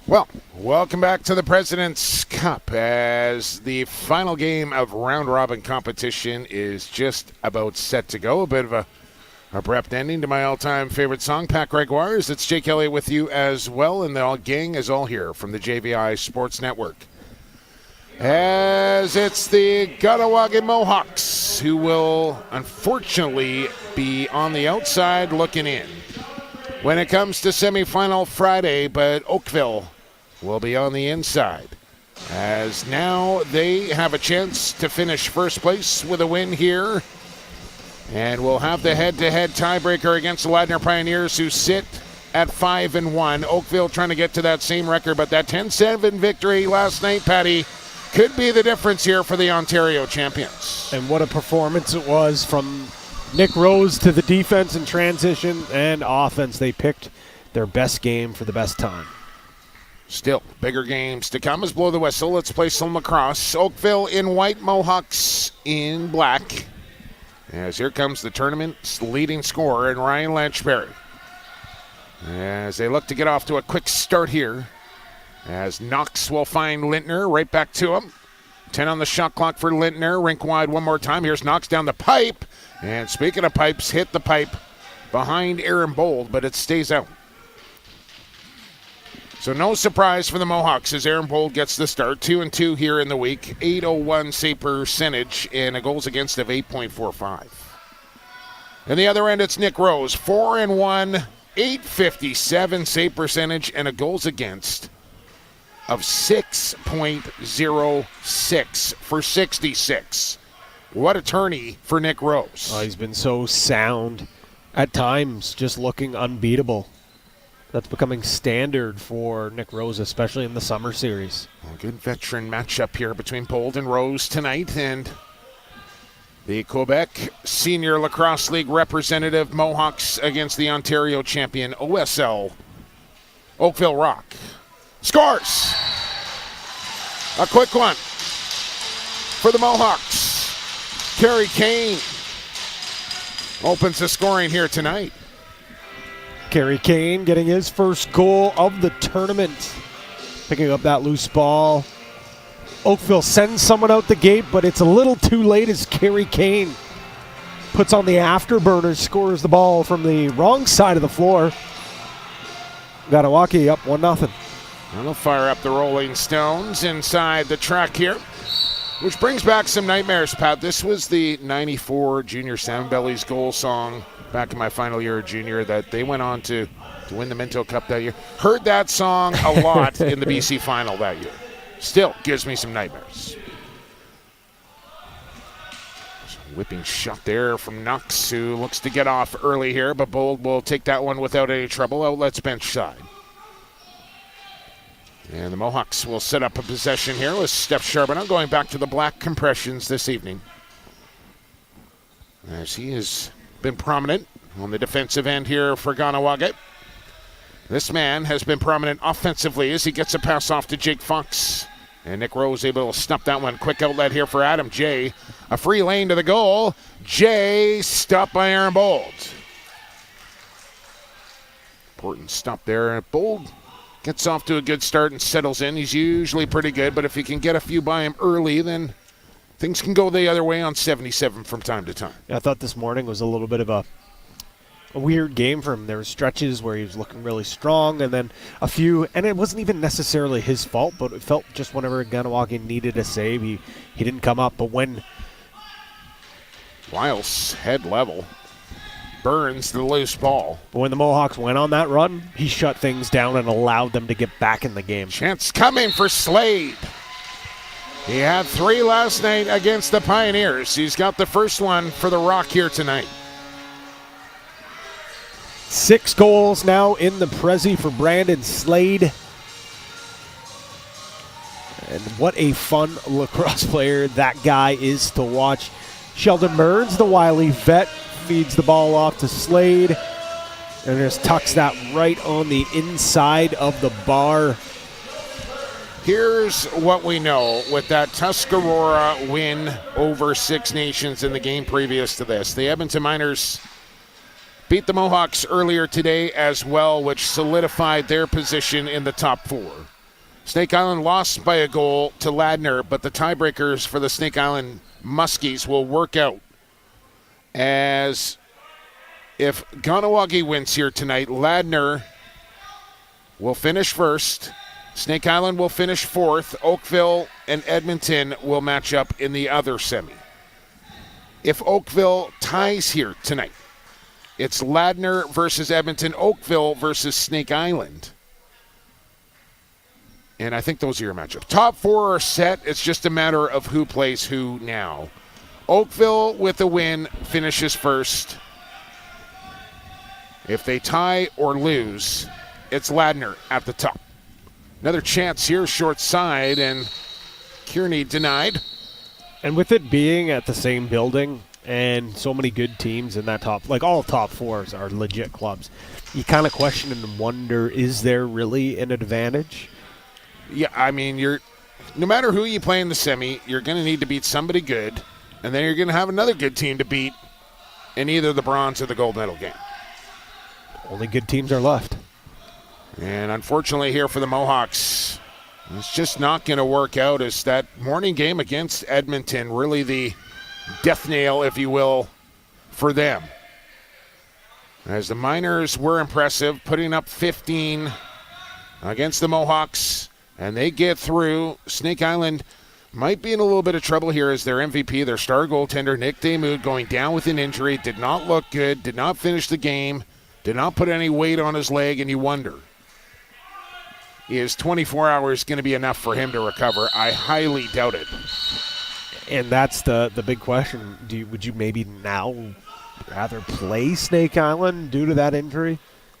Well, welcome back to the President's Cup as the final game of round-robin competition is just about set to go. A bit of a abrupt ending to my all-time favorite song, Pat Gregoire's. It's Jake Elliott with you as well, and the gang is all here from the JVI Sports Network. As it's the Kahnawake Mohawks who will unfortunately be on the outside looking in when it comes to semifinal Friday, but Oakville will be on the inside, as now they have a chance to finish first place with a win here, and we'll have the head-to-head tiebreaker against the Ladner Pioneers, who sit at 5-1. Oakville trying to get to that same record, but that 10-7 victory last night, Patty, could be the difference here for the Ontario champions. And what a performance it was from Nick Rose to the defense in transition and offense. They picked their best game for the best time. Still, bigger games to come as blow the whistle. Let's play some lacrosse. Oakville in white, Mohawks in black. As here comes the tournament's leading scorer in Ryan Lanchberry. As they look to get off to a quick start here. As Knox will find Lintner right back to him. 10 on the shot clock for Lintner. Rink wide one more time. Here's Knox down the pipe. And speaking of pipes, hit the pipe behind Aaron Bold, but it stays out. So no surprise for the Mohawks as Aaron Bold gets the start. 2-2 here in the week. .801 save percentage and a goals against of 8.45. And the other end, it's Nick Rose. 4-1, .857 save percentage and a goals against of 6.06 for 66. What a tourney for Nick Rose. He's been so sound at times, just looking unbeatable. That's becoming standard for Nick Rose, especially in the summer series. A good veteran matchup here between Bold and Rose tonight, and the Quebec Senior Lacrosse League representative Mohawks against the Ontario champion OSL Oakville Rock. Scores! A quick one for the Mohawks. Kerry Kane opens the scoring here tonight. Kerry Kane getting his first goal of the tournament. Picking up that loose ball. Oakville sends someone out the gate, but it's a little too late as Kerry Kane puts on the afterburners, scores the ball from the wrong side of the floor. Kahnawake up 1-0. And they'll fire up the Rolling Stones inside the track here, which brings back some nightmares, Pat. This was the 94 Junior Salmon Bellies goal song back in my final year of junior that they went on to win the Minto Cup that year. Heard that song a lot in the BC final that year. Still gives me some nightmares. Whipping shot there from Knox, who looks to get off early here, but Bold will take that one without any trouble. Outlets bench side. And the Mohawks will set up a possession here with Steph Charbonneau going back to the black compressions this evening, as he has been prominent on the defensive end here for Kahnawake. This man has been prominent offensively as he gets a pass off to Jake Fox. And Nick Rose able to snuff that one. Quick outlet here for Adam Jay. A free lane to the goal. Jay stopped by Aaron Bold. Important stop there. Bold gets off to a good start and settles in. He's usually pretty good, but if he can get a few by him early, then things can go the other way on 77 from time to time. I thought this morning was a little bit of a weird game for him. There were stretches where he was looking really strong, and then a few, and it wasn't even necessarily his fault, but it felt just whenever Kahnawake needed a save, he didn't come up. But when Lyles head level burns the loose ball. But when the Mohawks went on that run, he shut things down and allowed them to get back in the game. Chance coming for Slade. He had 3 last night against the Pioneers. He's got the first one for the Rock here tonight. 6 goals now in the Prezi for Brandon Slade. And what a fun lacrosse player that guy is to watch. Sheldon Burns, the wily vet, feeds the ball off to Slade and just tucks that right on the inside of the bar. Here's what we know with that Tuscarora win over Six Nations in the game previous to this. The Edmonton Miners beat the Mohawks earlier today as well, which solidified their position in the top 4. Snake Island lost by a goal to Ladner, but the tiebreakers for the Snake Island Muskies will work out. As if Kahnawake wins here tonight, Ladner will finish first. Snake Island will finish fourth. Oakville and Edmonton will match up in the other semi. If Oakville ties here tonight, it's Ladner versus Edmonton, Oakville versus Snake Island. And I think those are your matchups. Top four are set. It's just a matter of who plays who now. Oakville with a win finishes first. If they tie or lose, it's Ladner at the top. Another chance here, short side, and Kearney denied. And with it being at the same building and so many good teams in that top, like all top fours are legit clubs, you kind of question and wonder, is there really an advantage? Yeah, I mean, no matter who you play in the semi, you're going to need to beat somebody good, and then you're going to have another good team to beat in either the bronze or the gold medal game. Only good teams are left. And unfortunately here for the Mohawks, it's just not going to work out, as that morning game against Edmonton, really the death nail, if you will, for them. As the Miners were impressive, putting up 15 against the Mohawks, and they get through. Snake Island might be in a little bit of trouble here as their MVP, their star goaltender, Nick Demuth, going down with an injury, did not look good, did not finish the game, did not put any weight on his leg, and you wonder, is 24 hours going to be enough for him to recover? I highly doubt it. And that's the big question. Would you maybe now rather play Snake Island due to that injury?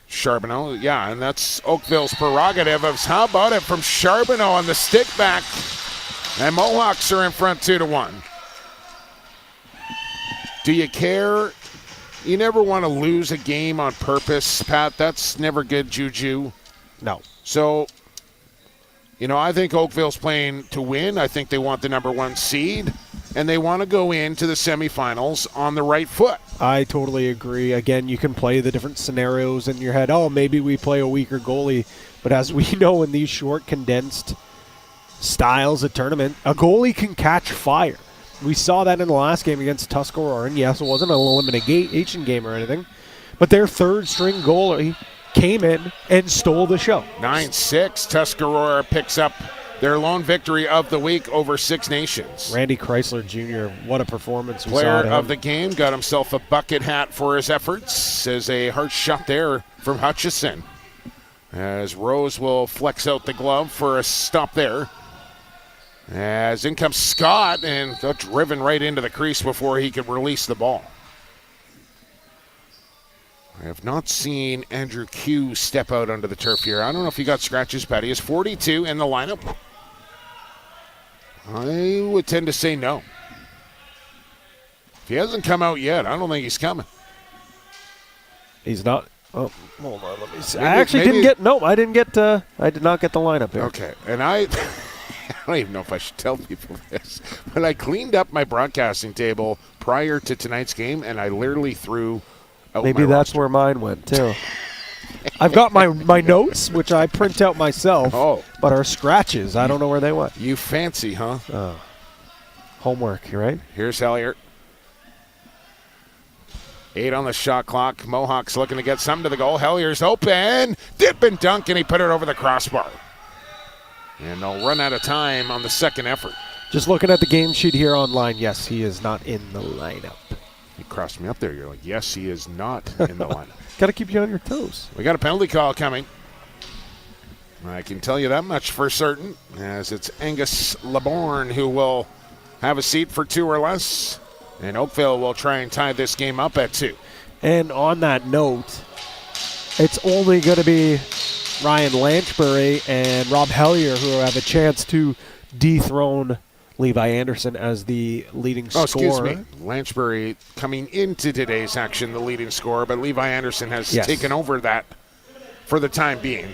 Charbonneau, yeah, and that's Oakville's prerogative. How about it from Charbonneau on the stick back? And Mohawks are in front 2-1. Do you care? You never want to lose a game on purpose, Pat. That's never good juju. No. So, I think Oakville's playing to win. I think they want the number one seed, and they want to go into the semifinals on the right foot. I totally agree. Again, you can play the different scenarios in your head. Oh, maybe we play a weaker goalie. But as we know in these short, condensed styles of tournament, a goalie can catch fire. We saw that in the last game against Tuscarora. Yes, it wasn't an elimination game or anything, but their third-string goalie came in and stole the show. 9-6, Tuscarora picks up their lone victory of the week over Six Nations. Randy Chrysler Jr., what a performance. Player of the game, got himself a bucket hat for his efforts. As a hard shot there from Hutchison. As Rose will flex out the glove for a stop there. As in comes Scott and got driven right into the crease before he could release the ball. I have not seen Andrew Q step out onto the turf here. I don't know if he got scratches, Patty. Is 42 in the lineup? I would tend to say no. If he hasn't come out yet, I don't think he's coming. He's not. Oh, hold on. Let me see. I did not get the lineup here. Okay, and I don't even know if I should tell people this, but I cleaned up my broadcasting table prior to tonight's game, and I literally threw out Maybe that's roster. Where mine went, too. I've got my notes, which I print out myself, but are scratches. I don't know where they went. You fancy, huh? Homework, you right? Here's Hellier. 8 on the shot clock. Mohawks looking to get something to the goal. Hellier's open. Dip and dunk, and he put it over the crossbar. And they'll run out of time on the second effort. Just looking at the game sheet here online, yes, he is not in the lineup. You crossed me up there. You're like, yes, he is not in the lineup. Got to keep you on your toes. We got a penalty call coming. I can tell you that much for certain, as it's Angus Laborn who will have a seat for 2 or less. And Oakville will try and tie this game up at 2. And on that note, it's only going to be Ryan Lanchbury and Rob Hellier who have a chance to dethrone Levi Anderson as the leading scorer. Excuse me. Lanchbury coming into today's action, the leading scorer, but Levi Anderson has taken over that for the time being.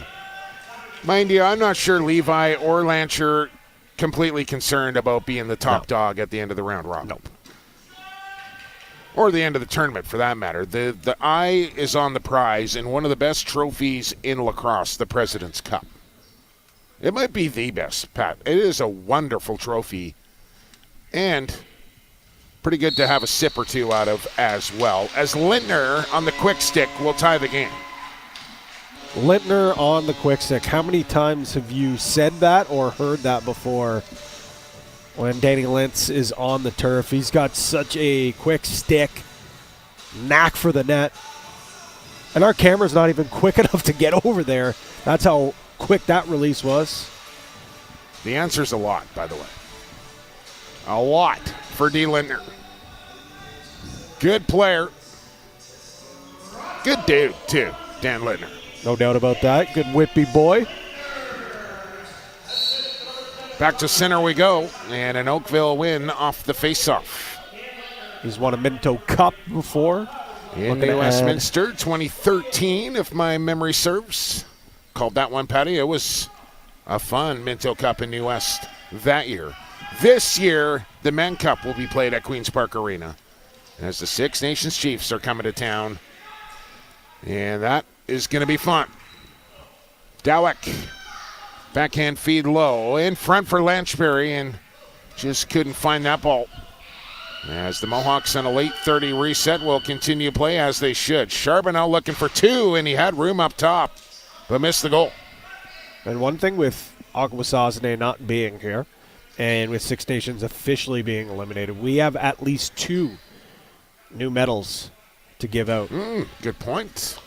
Mind you, I'm not sure Levi or Lancher completely concerned about being the top dog at the end of the round robin. Nope. Or the end of the tournament, for that matter. The eye is on the prize in one of the best trophies in lacrosse, the President's Cup. It might be the best, Pat. It is a wonderful trophy and pretty good to have a sip or two out of as well, as Lintner on the quick stick will tie the game. Lintner on the quick stick. How many times have you said that or heard that before when Danny Lintz is on the turf? He's got such a quick stick, knack for the net, and our camera's not even quick enough to get over there. That's how quick that release was. The answer's a lot, by the way. A lot for D. Lintner. Good player. Good dude, too, Dan Lintner. No doubt about that. Good whippy boy. Back to center we go, and an Oakville win off the faceoff. He's won a Minto Cup before. In New Westminster, 2013, if my memory serves. Called that one, Patty. It was a fun Minto Cup in New West that year. This year, the Men Cup will be played at Queen's Park Arena as the Six Nations Chiefs are coming to town. And that is going to be fun. Dowek, backhand feed low, in front for Lanchbury, and just couldn't find that ball. As the Mohawks on a late 30 reset will continue play as they should. Charbonneau looking for two, and he had room up top, but missed the goal. And one thing with Akwesasne not being here, and with Six Nations officially being eliminated, we have at least 2 new medals to give out. Good point.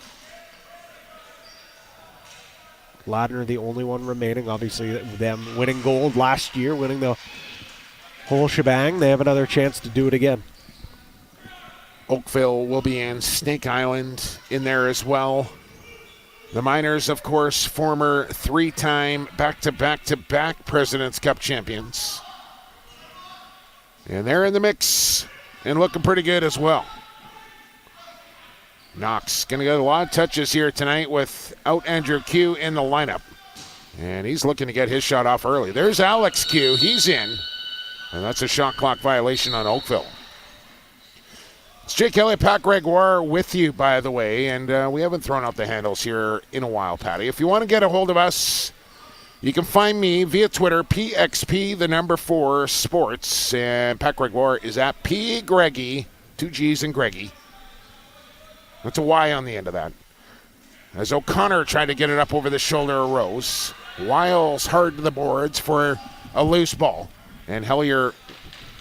Ladner, the only one remaining. Obviously, them winning gold last year, winning the whole shebang. They have another chance to do it again. Oakville will be in. Snake Island in there as well. The Miners, of course, former 3-time back-to-back-to-back President's Cup champions. And they're in the mix and looking pretty good as well. Knox going to get a lot of touches here tonight without Andrew Q in the lineup. And he's looking to get his shot off early. There's Alex Q. He's in. And that's a shot clock violation on Oakville. It's Jake Elliott, Pat Gregoire with you, by the way. And we haven't thrown out the handles here in a while, Patty. If you want to get a hold of us, you can find me via Twitter, PXP4 Sports. And Pat Gregoire is at PGreggy, 2 G's and Greggy. That's a Y on the end of that. As O'Connor tried to get it up over the shoulder of Rose. Wiles hard to the boards for a loose ball. And Hellier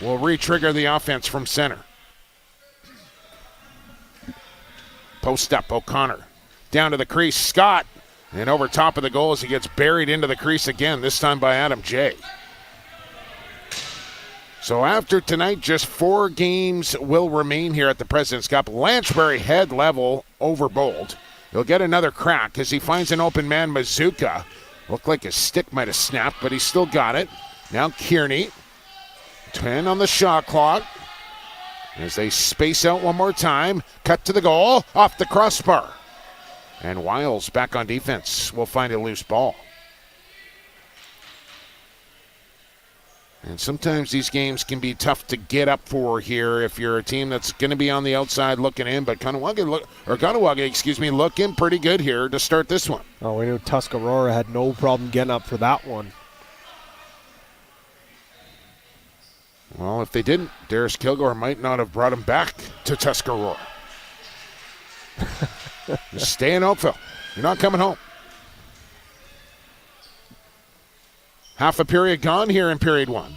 will re-trigger the offense from center. Post up, O'Connor. Down to the crease, Scott. And over top of the goal as he gets buried into the crease again, this time by Adam J. So after tonight, just 4 games will remain here at the President's Cup. Lanchbury head level over Bold. He'll get another crack as he finds an open man, Mazuka. Looked like his stick might have snapped, but he still got it. Now Kearney. 10 on the shot clock. As they space out one more time. Cut to the goal. Off the crossbar. And Wiles back on defense will find a loose ball. And sometimes these games can be tough to get up for here if you're a team that's going to be on the outside looking in. But Kahnawake, looking pretty good here to start this one. Oh, we knew Tuscarora had no problem getting up for that one. Well, if they didn't, Darius Kilgore might not have brought him back to Tuscarora. Just stay in Oakville. You're not coming home. Half a period gone here in period 1.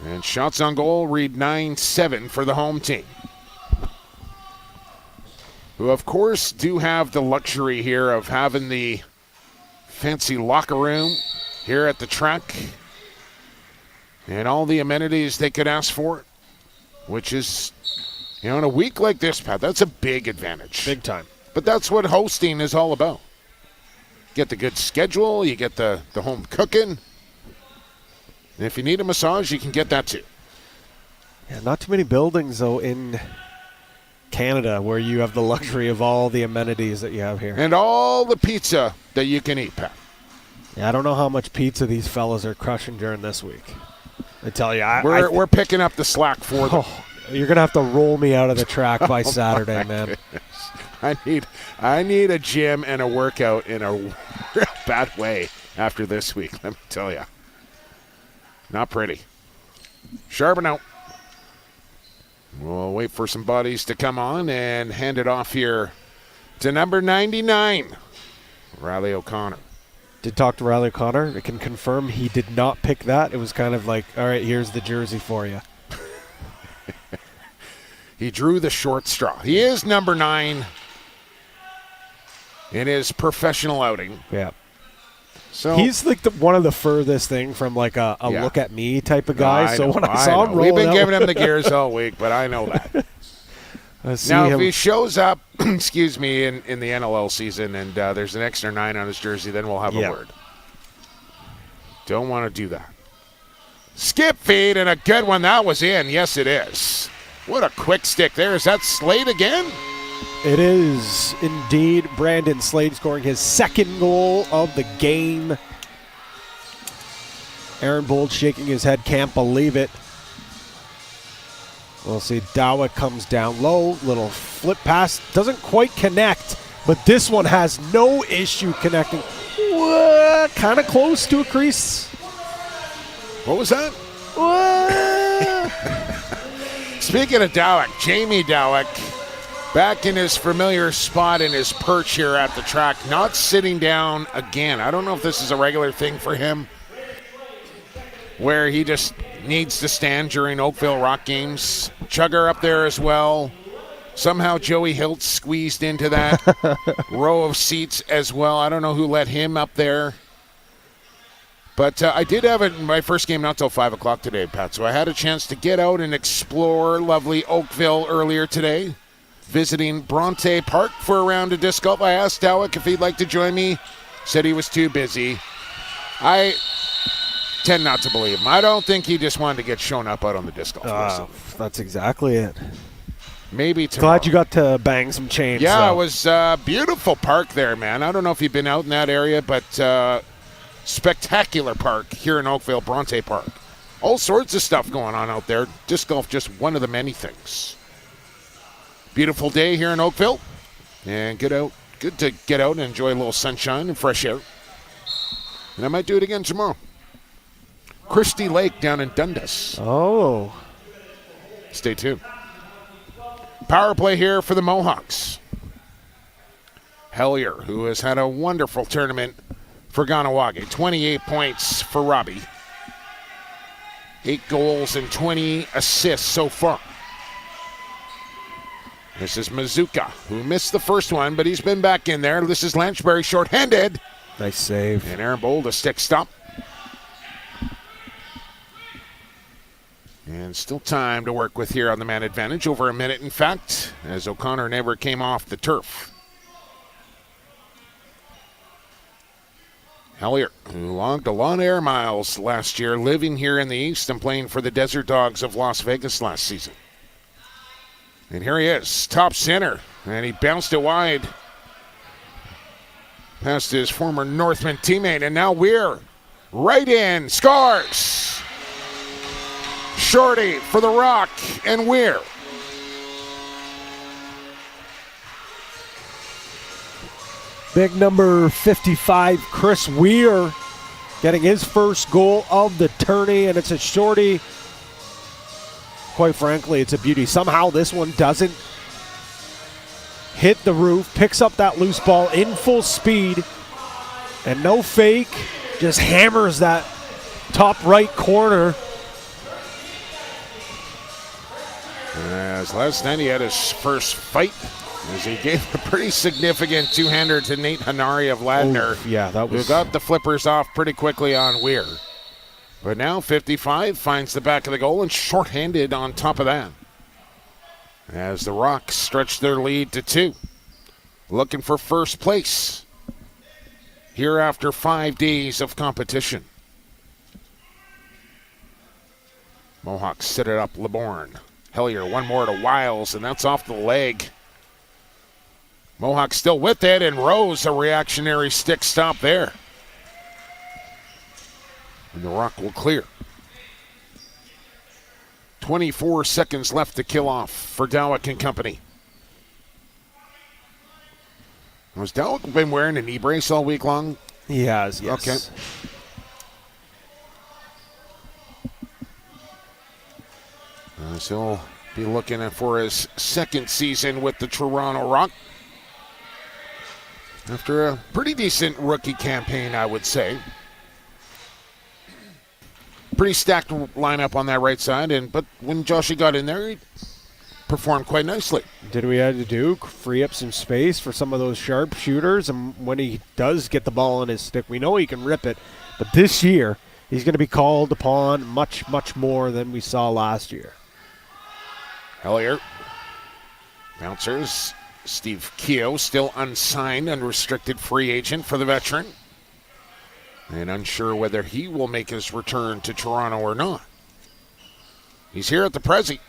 And shots on goal read 9-7 for the home team. Who, of course, do have the luxury here of having the fancy locker room here at the track. And all the amenities they could ask for. Which is, in a week like this, Pat, that's a big advantage. Big time. But that's what hosting is all about. Get the good schedule, you get the home cooking. And if you need a massage, you can get that too. Yeah, not too many buildings, though, in Canada where you have the luxury of all the amenities that you have here. And all the pizza that you can eat, Pat. Yeah, I don't know how much pizza these fellas are crushing during this week. I tell you, we're picking up the slack for them. You're going to have to roll me out of the track by Saturday, man. I need a gym and a workout in a real bad way after this week, let me tell you. Not pretty. Sharpen out. We'll wait for some bodies to come on and hand it off here to number 99, Riley O'Connor. Did talk to Riley O'Connor. I can confirm he did not pick that. It was kind of like, all right, here's the jersey for you. He drew the short straw. He is number 9 in his professional outing. Yeah. So he's like one of the furthest thing from like a look at me type of guy. No, when I saw him rolling we've been out, giving him the gears all week, but I know that. Now, if he shows up, excuse me, in the NLL season and there's an extra 9 on his jersey, then we'll have a word. Don't want to do that. Skip feed and a good one. That was in. Yes, it is. What a quick stick there. Is that Slade again? It is indeed Brandon Slade scoring his second goal of the game. Aaron Bold shaking his head, can't believe it. We'll see Dawa comes down low, little flip pass, doesn't quite connect, but this one has no issue connecting. Kind of close to a crease. What was that? Speaking of Dowek, Jamie Dowek, back in his familiar spot in his perch here at the track, not sitting down again. I don't know if this is a regular thing for him, where he just needs to stand during Oakville Rock games. Chugger up there as well. Somehow Joey Hilt squeezed into that row of seats as well. I don't know who let him up there. But I did have it in my first game not till 5 o'clock today, Pat. So I had a chance to get out and explore lovely Oakville earlier today, visiting Bronte Park for a round of disc golf. I asked Dowek if he'd like to join me. Said he was too busy. I tend not to believe him. I don't think he just wanted to get shown up out on the disc golf course. That's exactly it. Maybe tomorrow. Glad you got to bang some chains. Yeah, it was a beautiful park there, man. I don't know if you've been out in that area, but spectacular park here in Oakville, Bronte Park. All sorts of stuff going on out there. Disc golf just one of the many things. Beautiful day here in Oakville. And good to get out and enjoy a little sunshine and fresh air. And I might do it again tomorrow. Christie Lake down in Dundas. Oh. Stay tuned. Power play here for the Mohawks. Hellier, who has had a wonderful tournament for Kahnawake. 28 points for Robbie. 8 goals and 20 assists so far. This is Mazuka, who missed the first one, but he's been back in there. This is Lanchbury shorthanded. Nice save. And Aaron Bold, a stick stop. And still time to work with here on the man advantage. Over a minute, in fact, as O'Connor never came off the turf. Hellier, who logged a lot of air miles last year, living here in the East and playing for the Desert Dogs of Las Vegas last season. And here he is, top center, and he bounced it wide past his former Northman teammate, and now Weir right in, scores! Shorty for the Rock and Weir. Big number 55, Chris Weir, getting his first goal of the tourney, and it's a shorty. Quite frankly, it's a beauty. Somehow this one doesn't hit the roof, picks up that loose ball in full speed, and no fake, just hammers that top right corner. As last night he had his first fight, as he gave a pretty significant two-hander to Nate Hanari of Ladner. Oof, yeah, that was... Who got the flippers off pretty quickly on Weir. But now 55 finds the back of the goal and shorthanded on top of that. As the Rocks stretch their lead to 2. Looking for first place here after 5 days of competition. Mohawks set it up LeBourne. Hellier, one more to Wiles, and that's off the leg. Mohawks still with it, and Rose, a reactionary stick stop there. And the Rock will clear. 24 seconds left to kill off for Dowek and company. Has Dowd been wearing a knee brace all week long? He has, yes. Okay. So he'll be looking for his second season with the Toronto Rock. After a pretty decent rookie campaign, I would say. Pretty stacked lineup on that right side, but when Joshy got in there, he performed quite nicely. Did what we had to do, free up some space for some of those sharp shooters, and when he does get the ball on his stick, we know he can rip it, but this year, he's going to be called upon much, much more than we saw last year. Hellier. Bouncers. Steve Keogh, still unsigned, unrestricted free agent for the veteran. And unsure whether he will make his return to Toronto or not. He's here at the Prezi.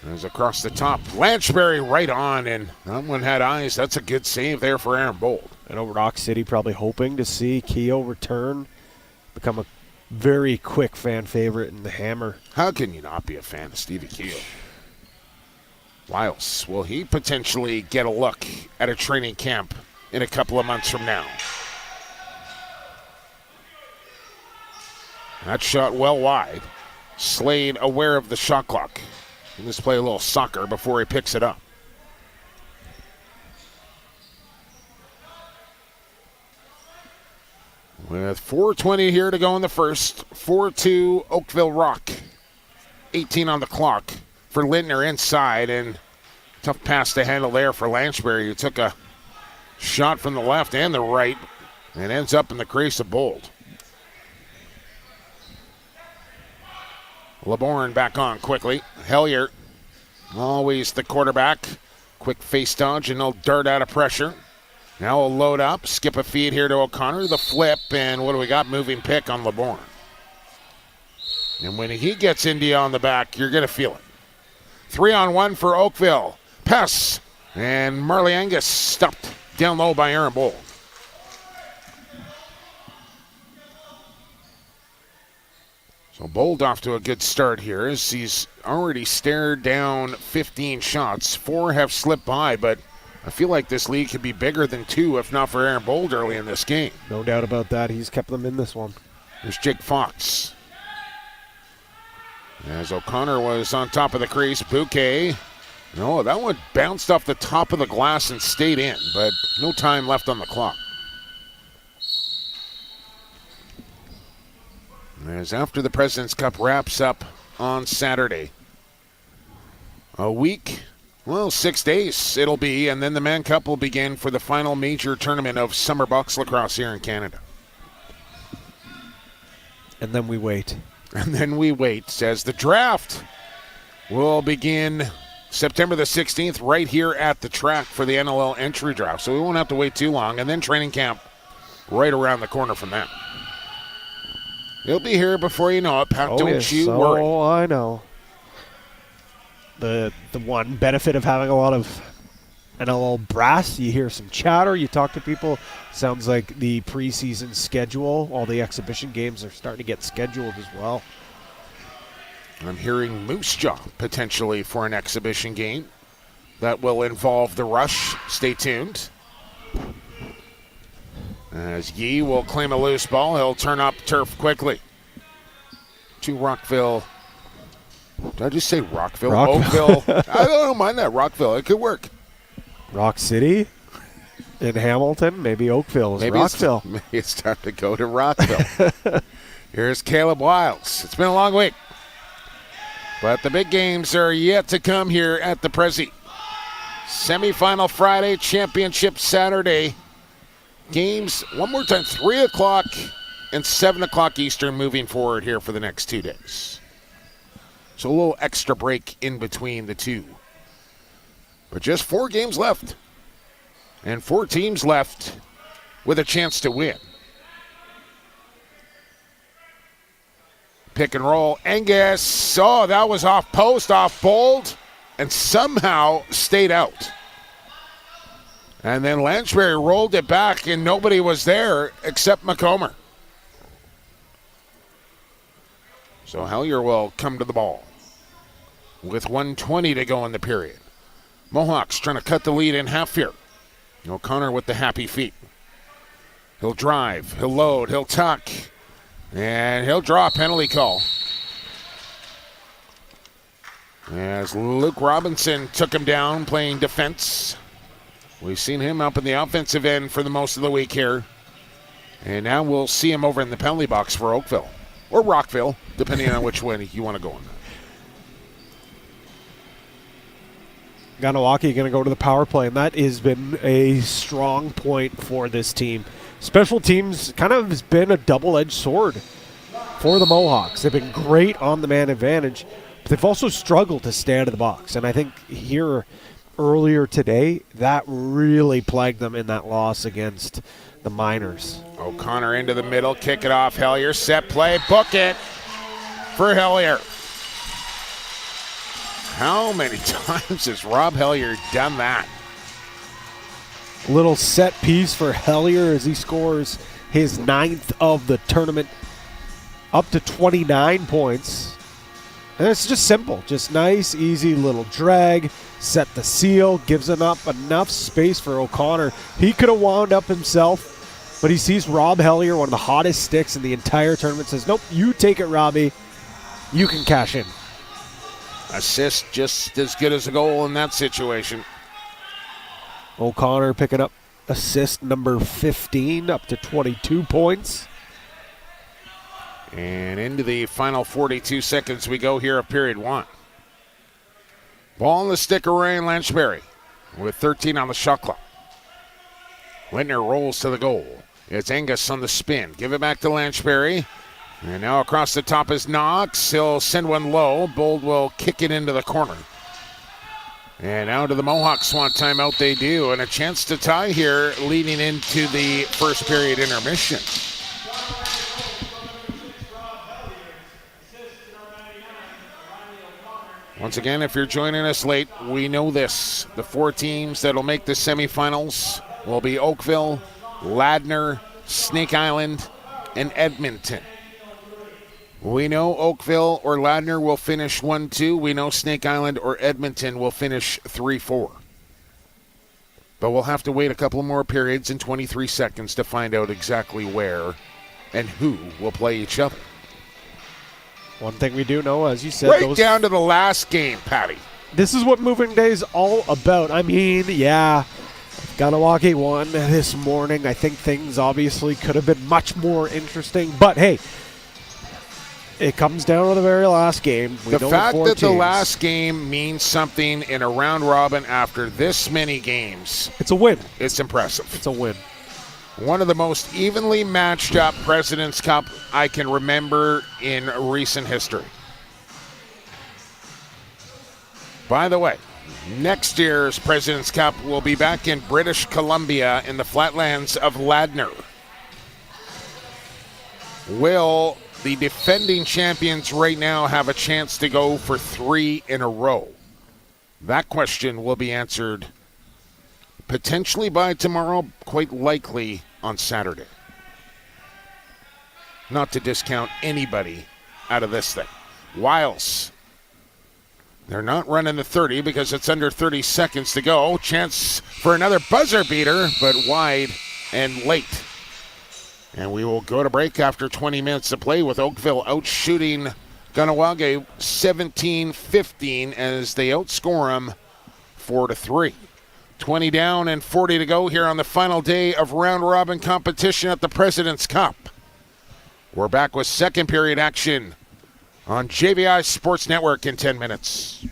As across the top, Lanchbury right on, and that one had eyes. That's a good save there for Aaron Bold. I know Rock City probably hoping to see Keogh return, become a very quick fan favorite in the Hammer. How can you not be a fan of Stevie Keogh? Lyles, will he potentially get a look at a training camp in a couple of months from now? That shot well wide. Slade aware of the shot clock. Let's play a little soccer before he picks it up. With 4:20 here to go in the first. 4-2 Oakville Rock. 18 on the clock for Lintner inside, and tough pass to handle there for Lanchbury, who took a shot from the left and the right and ends up in the crease of Bold. LeBourne back on quickly. Hellier, always the quarterback. Quick face dodge and he'll dart out of pressure. Now we'll load up, skip a feed here to O'Connor, the flip, and what do we got? Moving pick on LeBourne. And when he gets India on the back, you're going to feel it. 3-on-1 for Oakville. Pass, and Marley Angus stopped down low by Aaron Bold. So Bold off to a good start here as he's already stared down 15 shots. 4 have slipped by, but I feel like this lead could be bigger than 2 if not for Aaron Bold early in this game. No doubt about that. He's kept them in this one. There's Jake Fox. As O'Connor was on top of the crease, Bouquet. No, that one bounced off the top of the glass and stayed in, but no time left on the clock. As after the President's Cup wraps up on Saturday, a week, 6 days it'll be, and then the Man Cup will begin for the final major tournament of summer box lacrosse here in Canada. And then we wait. And then we wait as the draft will begin September the 16th right here at the track for the NLL entry draft. So we won't have to wait too long. And then training camp right around the corner from that. He'll be here before you know it, Pat. Don't you worry. Oh, I know. The one benefit of having a lot of NLL brass, you hear some chatter, you talk to people. Sounds like the preseason schedule, all the exhibition games are starting to get scheduled as well. I'm hearing Moose Jaw potentially for an exhibition game that will involve the Rush. Stay tuned. As Yee will claim a loose ball, he'll turn up turf quickly. To Rockville. Did I just say Rockville? Oakville. I don't mind that. Rockville. It could work. Rock City in Hamilton. Maybe Oakville is Rockville. Maybe it's time to go to Rockville. Here's Caleb Wiles. It's been a long week. But the big games are yet to come here at the Prezi. Semifinal Friday, championship Saturday. Games, one more time, 3 o'clock and 7 o'clock Eastern moving forward here for the next 2 days. So a little extra break in between the two. But just 4 games left. And 4 teams left with a chance to win. Pick and roll. Angus. Oh, that was off post, off Bold, and somehow stayed out. And then Lanchbury rolled it back, and nobody was there except McComber. So Hellier will come to the ball. with 1:20 to go in the period. Mohawks trying to cut the lead in half here. O'Connor with the happy feet. He'll drive, he'll load, he'll tuck, and he'll draw a penalty call. As Luke Robinson took him down playing defense. We've seen him up in the offensive end for the most of the week here. And now we'll see him over in the penalty box for Oakville. Or Rockville, depending on which way you want to go on that. Kahnawake going to go to the power play, and that has been a strong point for this team. Special teams kind of has been a double-edged sword for the Mohawks. They've been great on the man advantage, but they've also struggled to stay out of the box. And I think here earlier today, that really plagued them in that loss against the Miners. O'Connor into the middle, kick it off. Hellier, set play, book it for Hellier. How many times has Rob Hellier done that? Little set piece for Hellier as he scores his 9th of the tournament, up to 29 points. And it's just simple, just nice, easy little drag, set the seal, gives up enough space for O'Connor. He could have wound up himself, but he sees Rob Hellier, one of the hottest sticks in the entire tournament, says, nope, you take it, Robbie. You can cash in. Assist just as good as a goal in that situation. O'Connor picking up assist number 15, up to 22 points. And into the final 42 seconds we go here of period one. Ball on the stick of Ryan Lanchberry with 13 on the shot clock. Lintner rolls to the goal. It's Angus on the spin. Give it back to Lanchberry. And now across the top is Knox. He'll send one low. Bold will kick it into the corner. And out to the Mohawks want timeout they do. And a chance to tie here leading into the first period intermission. Once again, if you're joining us late, we know this. The 4 teams that'll make the semifinals will be Oakville, Ladner, Snake Island, and Edmonton. We know Oakville or Ladner will finish 1-2. We know Snake Island or Edmonton will finish 3-4. But we'll have to wait a couple more periods and 23 seconds to find out exactly where and who will play each other. One thing we do know, as you said, right down to the last game, Patty. This is what moving day is all about. I mean, yeah, Kahnawake won this morning. I think things obviously could have been much more interesting. But, hey, it comes down to the very last game. The fact that the last game means something in a round robin after this many games. It's a win. It's impressive. It's a win. One of the most evenly matched up President's Cup I can remember in recent history. By the way, next year's President's Cup will be back in British Columbia in the flatlands of Ladner. Will the defending champions right now have a chance to go for 3 in a row? That question will be answered potentially by tomorrow, quite likely on Saturday. Not to discount anybody out of this thing. Wiles. They're not running the 30 because it's under 30 seconds to go. Chance for another buzzer beater, but wide and late. And we will go to break after 20 minutes to play with Oakville outshooting Kahnawake 17-15 as they outscore them 4-3. 20 down and 40 to go here on the final day of round-robin competition at the President's Cup. We're back with second period action on JVI Sports Network in 10 minutes.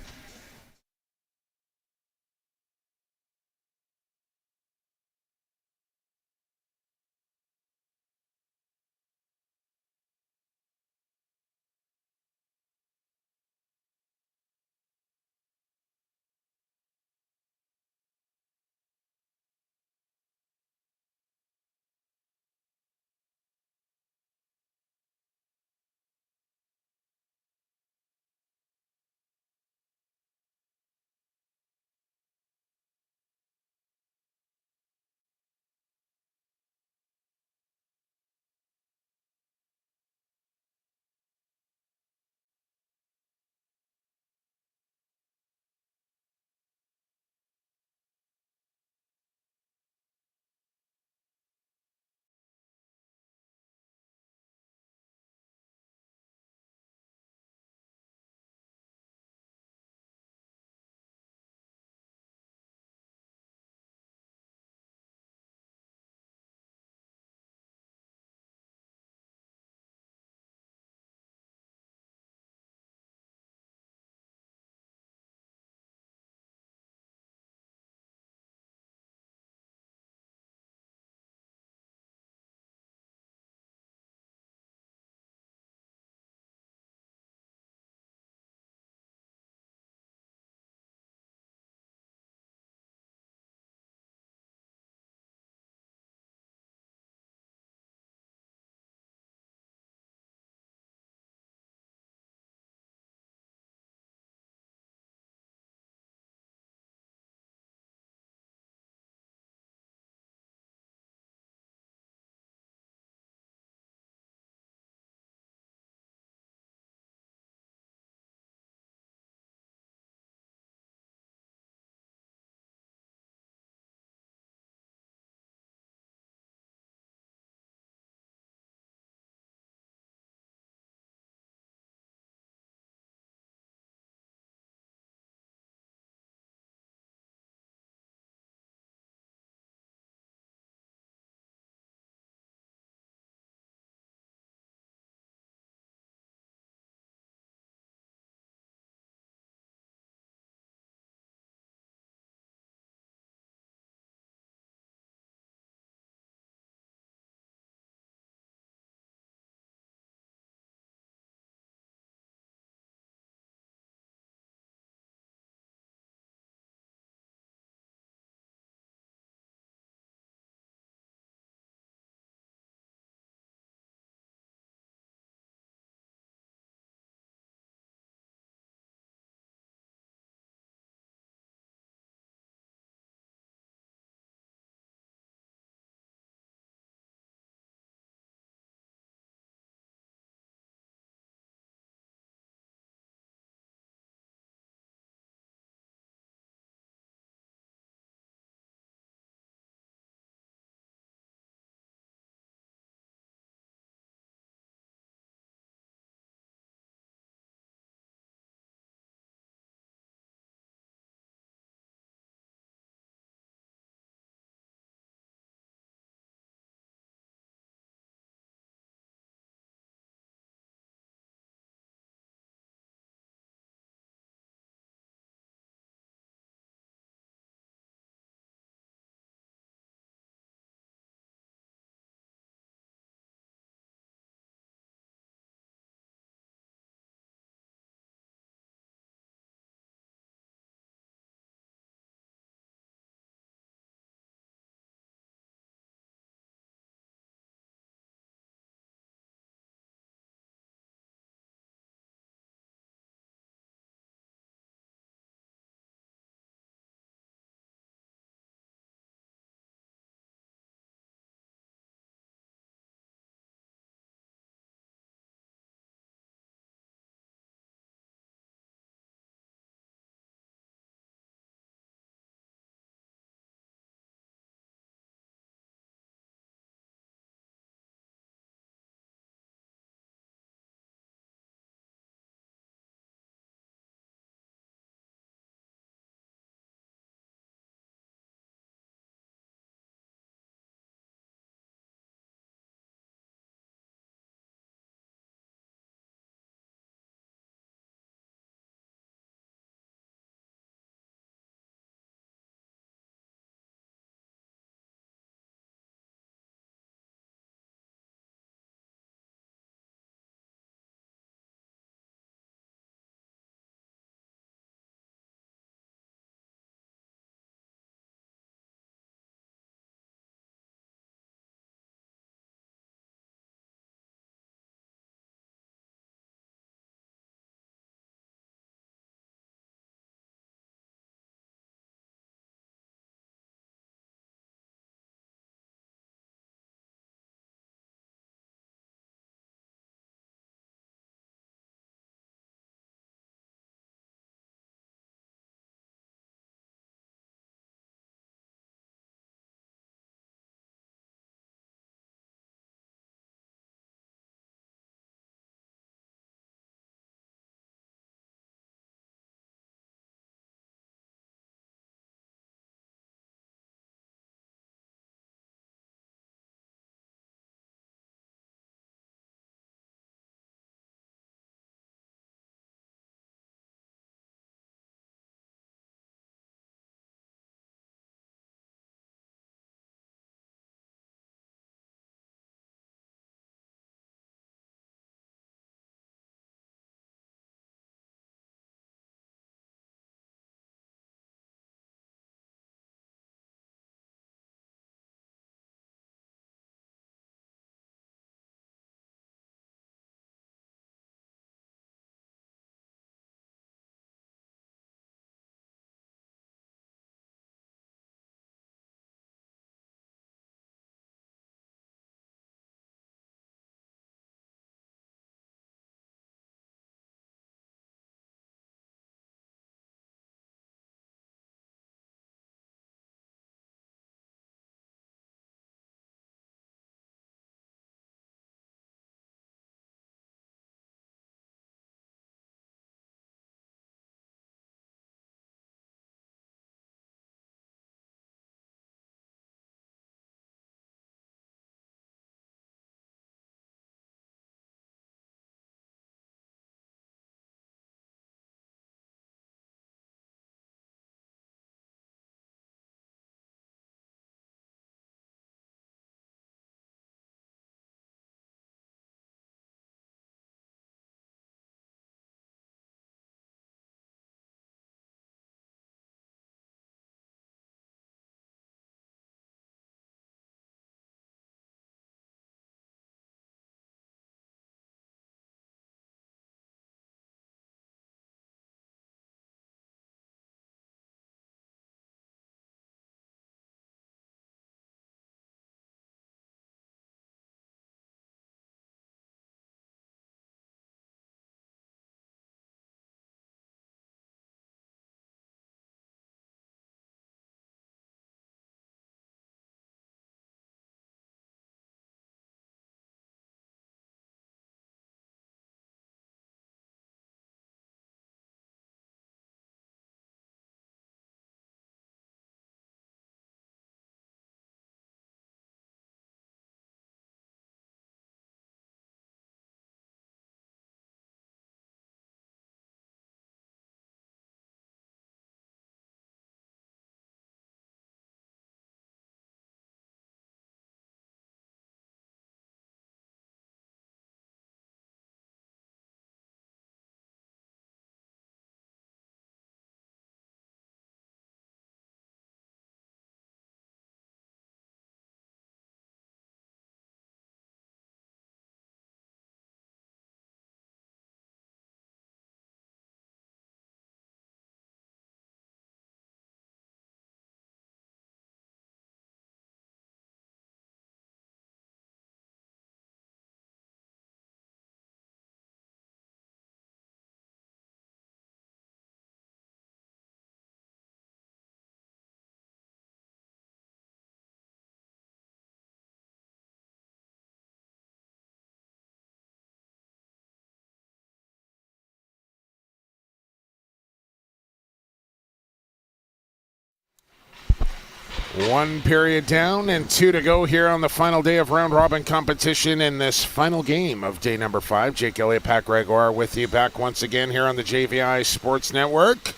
One period down and 2 to go here on the final day of round-robin competition in this final game of day number 5. Jake Elliott, Pat Gregoire with you back once again here on the JVI Sports Network.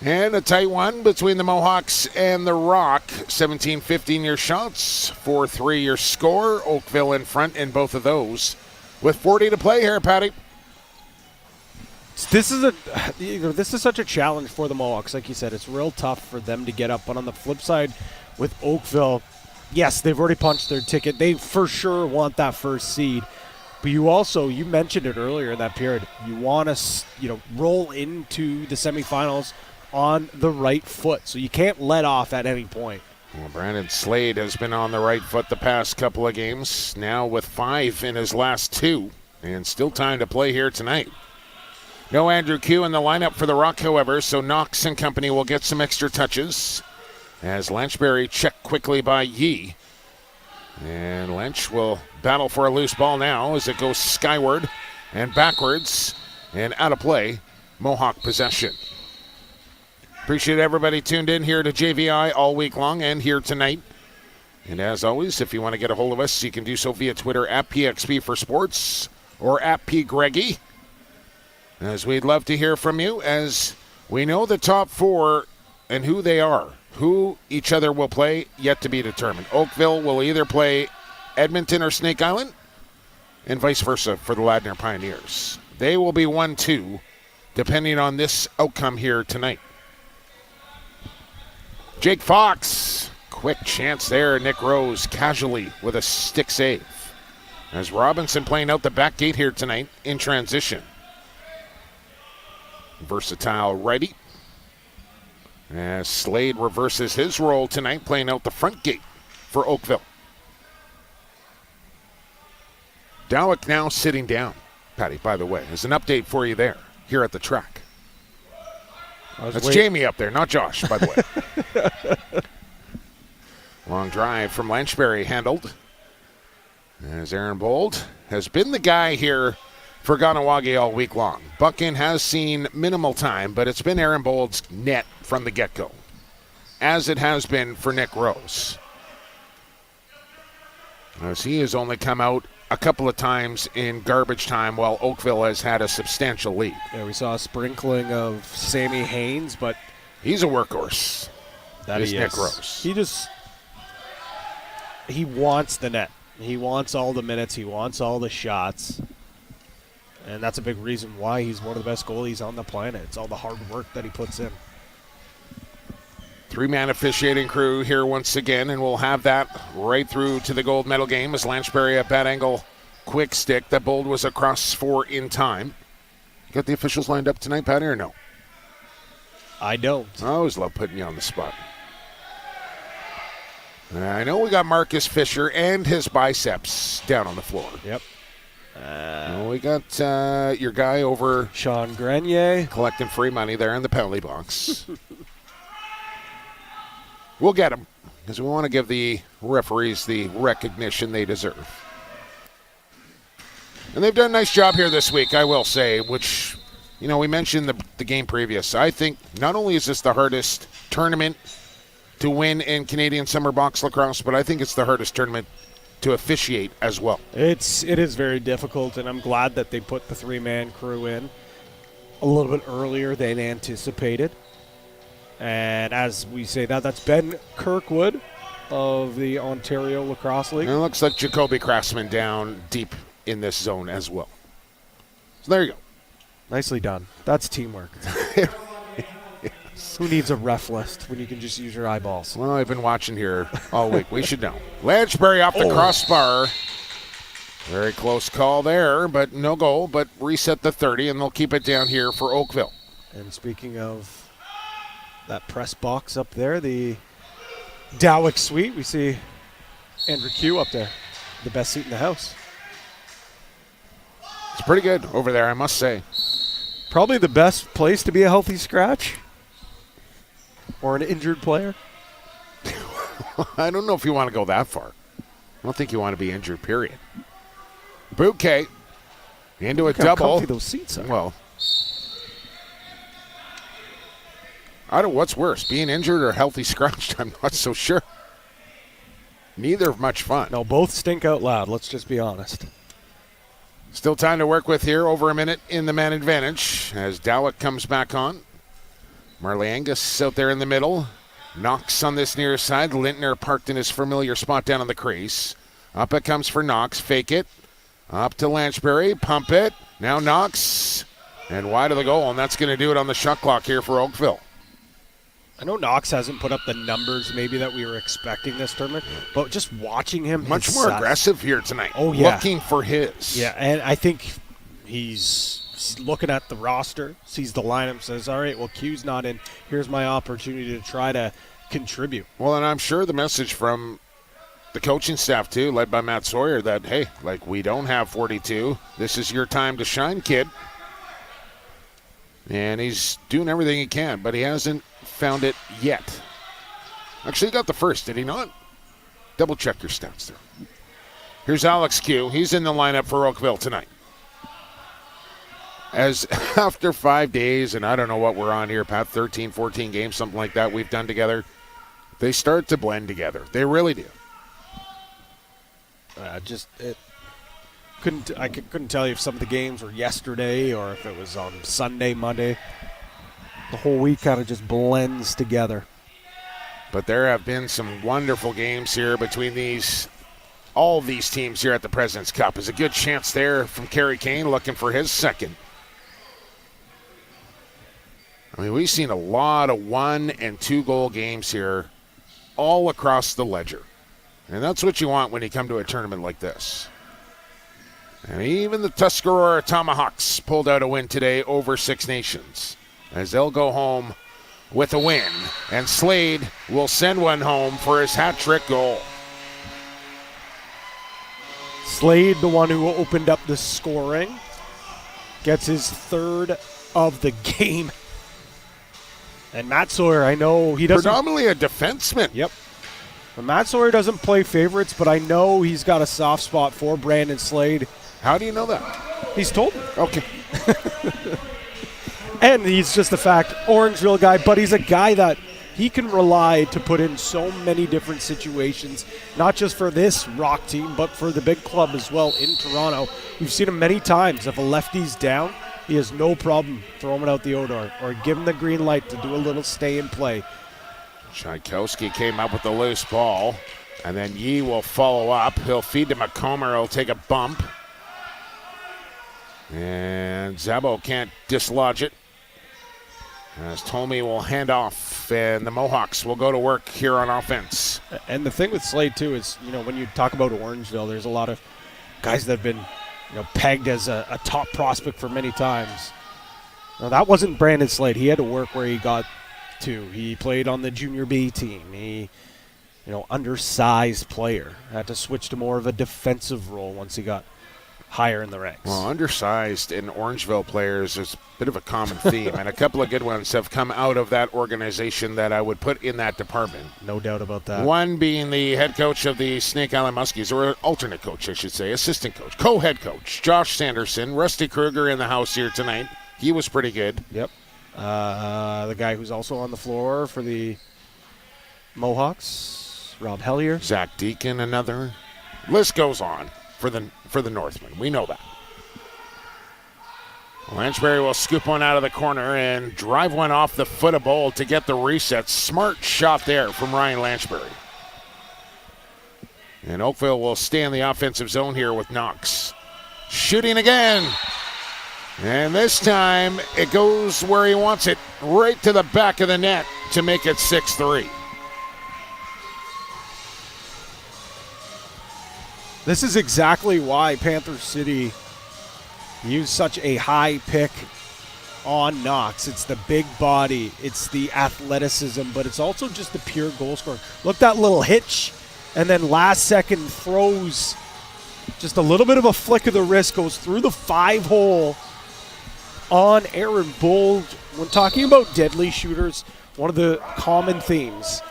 And a tight one between the Mohawks and the Rock. 17-15 your shots, 4-3 your score. Oakville in front in both of those. With 40 to play here, Patty. This is such a challenge for the Mohawks. Like you said, it's real tough for them to get up. But on the flip side, with Oakville, yes, they've already punched their ticket. They for sure want that first seed. But you mentioned it earlier in that period. You want to, roll into the semifinals on the right foot. So you can't let off at any point. Well, Brandon Slade has been on the right foot the past couple of games. Now with 5 in his last 2. And still time to play here tonight. No Andrew Q in the lineup for the Rock, however, so Knox and company will get some extra touches. As Lanchberry checked quickly by Yee. And Lynch will battle for a loose ball now as it goes skyward and backwards and out of play. Mohawk possession. Appreciate everybody tuned in here to JVI all week long and here tonight. And as always, if you want to get a hold of us, you can do so via Twitter at PXP for Sports or at PGreggy. As we'd love to hear from you, as we know the top 4 and who they are. Who each other will play, yet to be determined. Oakville will either play Edmonton or Snake Island, and vice versa for the Ladner Pioneers. They will be 1-2, depending on this outcome here tonight. Jake Fox, quick chance there. Nick Rose casually with a stick save. As Robinson playing out the back gate here tonight in transition. Versatile righty. As Slade reverses his role tonight, playing out the front gate for Oakville. Dowick now sitting down, Patty, by the way. There's an update for you there, here at the track. That's Jamie up there, not Josh, by the way. Long drive from Lanchberry handled. As Aaron Bold has been the guy here for Kahnawake all week long. Buckin has seen minimal time, but it's been Aaron Bold's net from the get-go, as it has been for Nick Rose. As he has only come out a couple of times in garbage time while Oakville has had a substantial lead. Yeah, we saw a sprinkling of Sammy Haynes, but he's a workhorse. That is Nick Rose. He wants the net. He wants all the minutes. He wants all the shots. And that's a big reason why he's one of the best goalies on the planet. It's all the hard work that he puts in. 3-man officiating crew here once again, and we'll have that right through to the gold medal game as Lanchberry at bad angle quick stick. That Bold was across 4 in time. You got the officials lined up tonight, Patty, or no? I don't. I always love putting you on the spot. I know we got Marcus Fisher and his biceps down on the floor. Yep. We got your guy over Sean Grenier collecting free money there in the penalty box. We'll get him because we want to give the referees the recognition they deserve. And they've done a nice job here this week, I will say, which, we mentioned the game previous. I think not only is this the hardest tournament to win in Canadian Summer Box Lacrosse, but I think it's the hardest tournament to officiate as well. It is very difficult, and I'm glad that they put the 3-man crew in a little bit earlier than anticipated. And as we say that's Ben Kirkwood of the Ontario Lacrosse League. And it looks like Jacoby Craftsman down deep in this zone as well. So there you go. Nicely done. That's teamwork. Who needs a ref list when you can just use your eyeballs? Well, I've been watching here all week. We should know. Lanchberry off the crossbar. Very close call there, but no goal. But reset the 30, and they'll keep it down here for Oakville. And speaking of that press box up there, the Dowick Suite, we see Andrew Q up there, the best seat in the house. It's pretty good over there, I must say. Probably the best place to be a healthy scratch. Or an injured player? I don't know if you want to go that far. I don't think you want to be injured, period. Bouquet into a double. How comfy those seats are. Well, I don't know what's worse, being injured or healthy scratched. I'm not so sure. Neither much fun. No, both stink out loud. Let's just be honest. Still time to work with here. Over a minute in the man advantage as Dowlick comes back on. Marley Angus out there in the middle. Knox on this near side. Lintner parked in his familiar spot down on the crease. Up it comes for Knox. Fake it. Up to Lanchbury. Pump it. Now Knox. And wide of the goal. And that's going to do it on the shot clock here for Oakville. I know Knox hasn't put up the numbers maybe that we were expecting this tournament, but just watching him. Much more aggressive here tonight. Oh, yeah. Looking for his. Yeah, and I think he's looking at the roster, sees the lineup, says, all right, well, Q's not in. Here's my opportunity to try to contribute. Well, and I'm sure the message from the coaching staff, too, led by Matt Sawyer, that, hey, like, we don't have 42. This is your time to shine, kid. And he's doing everything he can, but he hasn't found it yet. Actually, he got the first, did he not? Double check your stats there. Here's Alex Q. He's in the lineup for Oakville tonight. As after 5 days, and I don't know what we're on here, Pat, 13, 14 games, something like that we've done together, they start to blend together. They really do. Couldn't tell you if some of the games were yesterday or if it was on Sunday, Monday. The whole week kind of just blends together. But there have been some wonderful games here between all these teams here at the President's Cup. There's a good chance there from Kerry Kane looking for his second. I mean, we've seen a lot of 1 and 2 goal games here all across the ledger. And that's what you want when you come to a tournament like this. And even the Tuscarora Tomahawks pulled out a win today over Six Nations, as they'll go home with a win. And Slade will send one home for his hat-trick goal. Slade, the one who opened up the scoring, gets his third of the game. And Matt Sawyer, I know he doesn't... Predominantly a defenseman. Yep. But Matt Sawyer doesn't play favorites, but I know he's got a soft spot for Brandon Slade. How do you know that? He's told me. Okay. And he's just a fact, Orangeville guy, but he's a guy that he can rely to put in so many different situations, not just for this Rock team, but for the big club as well in Toronto. We've seen him many times. If a lefty's down, he has no problem throwing it out the Odor or give him the green light to do a little stay and play. Tchaikovsky came up with the loose ball, and then Yee will follow up. He'll feed to Macomber. He'll take a bump. And Zabo can't dislodge it. As Tomey will hand off, and the Mohawks will go to work here on offense. And the thing with Slade, too, is, when you talk about Orangeville, there's a lot of guys that have been, pegged as a top prospect for many times. Now, that wasn't Brandon Slade. He had to work where he got to. He played on the Junior B team. He, undersized player. Had to switch to more of a defensive role once he got higher in the ranks. Well, undersized in Orangeville players is a bit of a common theme, and a couple of good ones have come out of that organization that I would put in that department. No doubt about that. One being the head coach of the Snake Island Muskies, or alternate coach, I should say, assistant coach, co-head coach, Josh Sanderson. Rusty Kruger in the house here tonight. He was pretty good. Yep. The guy who's also on the floor for the Mohawks, Rob Hellier. Zach Deacon, another. List goes on for the Northmen. We know that. Lanchbury will scoop one out of the corner and drive one off the foot of Bold to get the reset. Smart shot there from Ryan Lanchbury. And Oakville will stay in the offensive zone here with Knox. Shooting again. And this time it goes where he wants it, right to the back of the net to make it 6-3. This is exactly why Panther City used such a high pick on Knox. It's the big body, it's the athleticism, but it's also just the pure goal scoring. Look, that little hitch, and then last second throws just a little bit of a flick of the wrist, goes through the 5-hole on Aaron Bold. When talking about deadly shooters, one of the common themes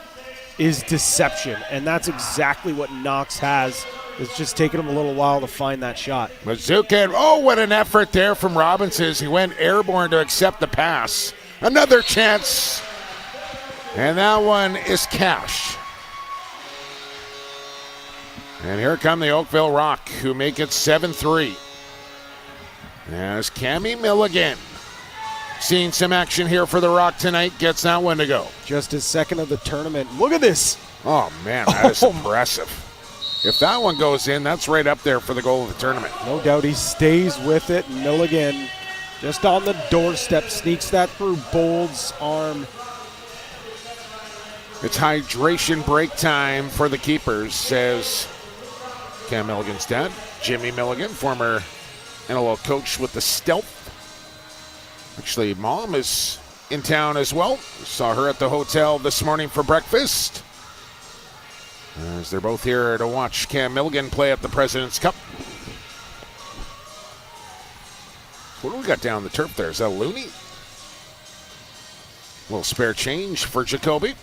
is deception, and that's exactly what Knox has. It's just taken him a little while to find that shot. Mazuka, what an effort there from Robinson. He went airborne to accept the pass. Another chance And that one is cash. And here come the Oakville Rock, who make it 7-3. As Cammy Milligan, seeing some action here for the Rock tonight, gets that one to go. Just his second of the tournament. Look at this. Oh, man, that is impressive. If that one goes in, that's right up there for the goal of the tournament. No doubt he stays with it. Milligan just on the doorstep, sneaks that through Bold's arm. It's hydration break time for the keepers, says Cam Milligan's dad, Jimmy Milligan, former NLL coach with the Stealth. Actually, mom is in town as well. Saw her at the hotel this morning for breakfast, as they're both here to watch Cam Milligan play at the President's Cup. What do we got down the turf there? Is that a loony? A little spare change for Jacoby.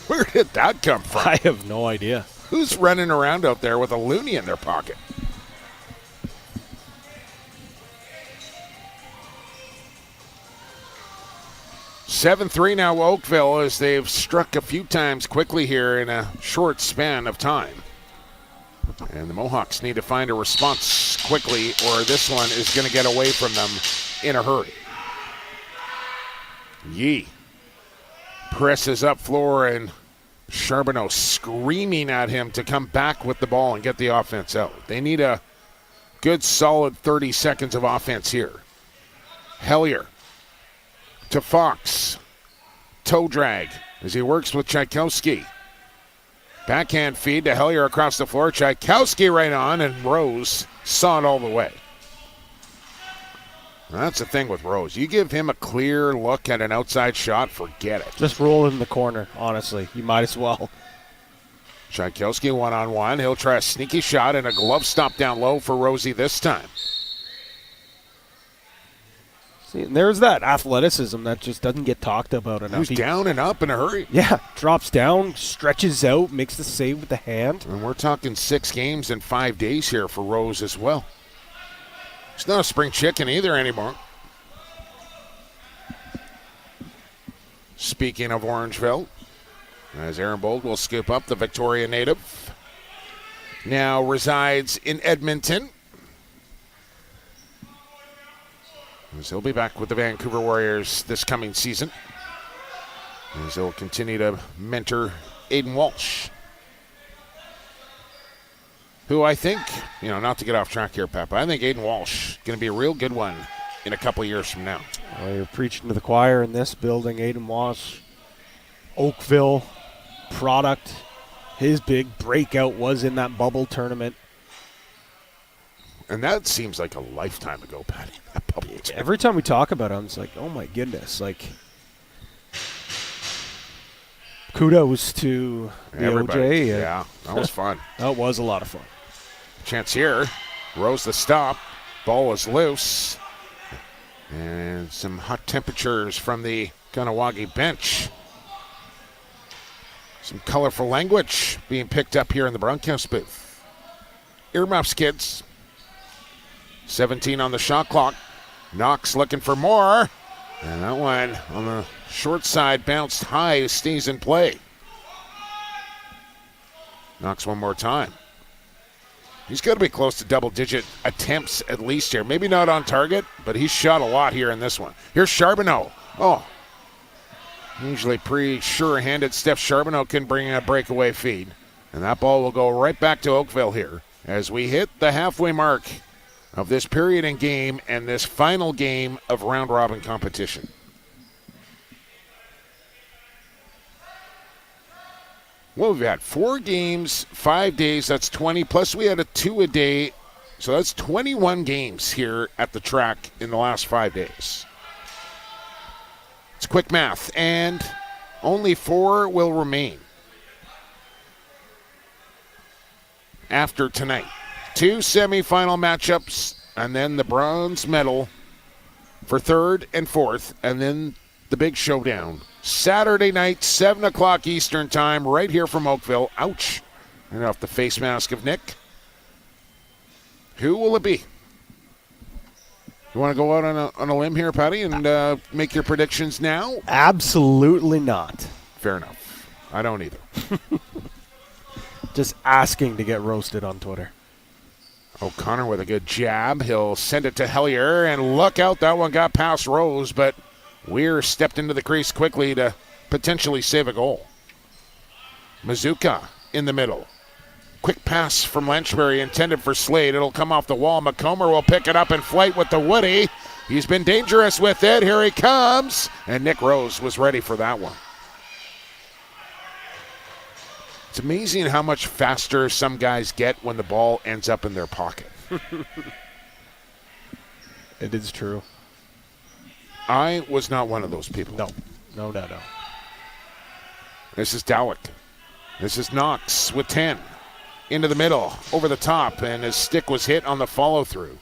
Where did that come from? I have no idea. Who's running around out there with a loony in their pocket? (7-3) now Oakville, as they've struck a few times quickly here in a short span of time. And the Mohawks need to find a response quickly, or this one is going to get away from them in a hurry. Yee presses up floor, and Charbonneau screaming at him to come back with the ball and get the offense out. They need a good solid 30 seconds of offense here. Hellier to Fox. Toe drag as he works with Tchaikovsky. Backhand feed to Hellier across the floor. Tchaikovsky right on, and Rose saw it all the way. That's the thing with Rose. You give him a clear look at an outside shot, forget it. Just roll in the corner, honestly. You might as well. Tchaikovsky one-on-one. He'll try a sneaky shot and a glove stop down low for Rosie this time. See, and there's that athleticism that just doesn't get talked about enough. He's down and up in a hurry. Yeah, drops down, stretches out, makes the save with the hand. And we're talking 6 games in 5 days here for Rose as well. He's not a spring chicken either anymore. Speaking of Orangeville, as Aaron Bold will scoop up the Victoria native. Now resides in Edmonton, as he'll be back with the Vancouver Warriors this coming season, as he'll continue to mentor Aiden Walsh, who I think, not to get off track here, Pep, I think Aiden Walsh is going to be a real good one in a couple of years from now. Well, you're preaching to the choir in this building. Aiden Walsh, Oakville product. His big breakout was in that bubble tournament. And that seems like a lifetime ago, Patty. That bubble tournament. Every time we talk about him, it's like, oh my goodness. Like, kudos to the Everybody. OJ. Yeah, that was fun. That was a lot of fun. Chance here. Rose the stop. Ball is loose. And some hot temperatures from the Kahnawake bench. Some colorful language being picked up here in the broadcast booth. Earmuffs, kids. 17 on the shot clock. Knox looking for more. And that one on the short side bounced high, stays in play. Knox one more time. He's got to be close to double-digit attempts at least here. Maybe not on target, but he's shot a lot here in this one. Here's Charbonneau. Oh, usually pretty sure-handed Steph Charbonneau can bring a breakaway feed. And that ball will go right back to Oakville here as we hit the halfway mark of this period in game and this final game of round-robin competition. Well, we've had 4 games, 5 days, that's 20, plus we had a 2 a day, so that's 21 games here at the track in the last 5 days. It's quick math, and only 4 will remain after tonight. 2 semifinal matchups, and then the bronze medal for 3rd and 4th, and then the big showdown. Saturday night, 7 o'clock Eastern time, right here from Oakville. Ouch. And off the face mask of Nick. Who will it be? You want to go out on a limb here, Patty, and make your predictions now? Absolutely not. Fair enough. I don't either. Just asking to get roasted on Twitter. O'Connor with a good jab. He'll send it to Hellier, and look out. That one got past Rose, but Weir stepped into the crease quickly to potentially save a goal. Mazuka in the middle. Quick pass from Lanchbury intended for Slade. It'll come off the wall. McComber will pick it up in flight with the Woody. He's been dangerous with it. Here he comes. And Nick Rose was ready for that one. It's amazing how much faster some guys get when the ball ends up in their pocket. It is true. I was not one of those people. No. This is Dowick. This is Knox with 10. Into the middle, over the top, and his stick was hit on the follow-through.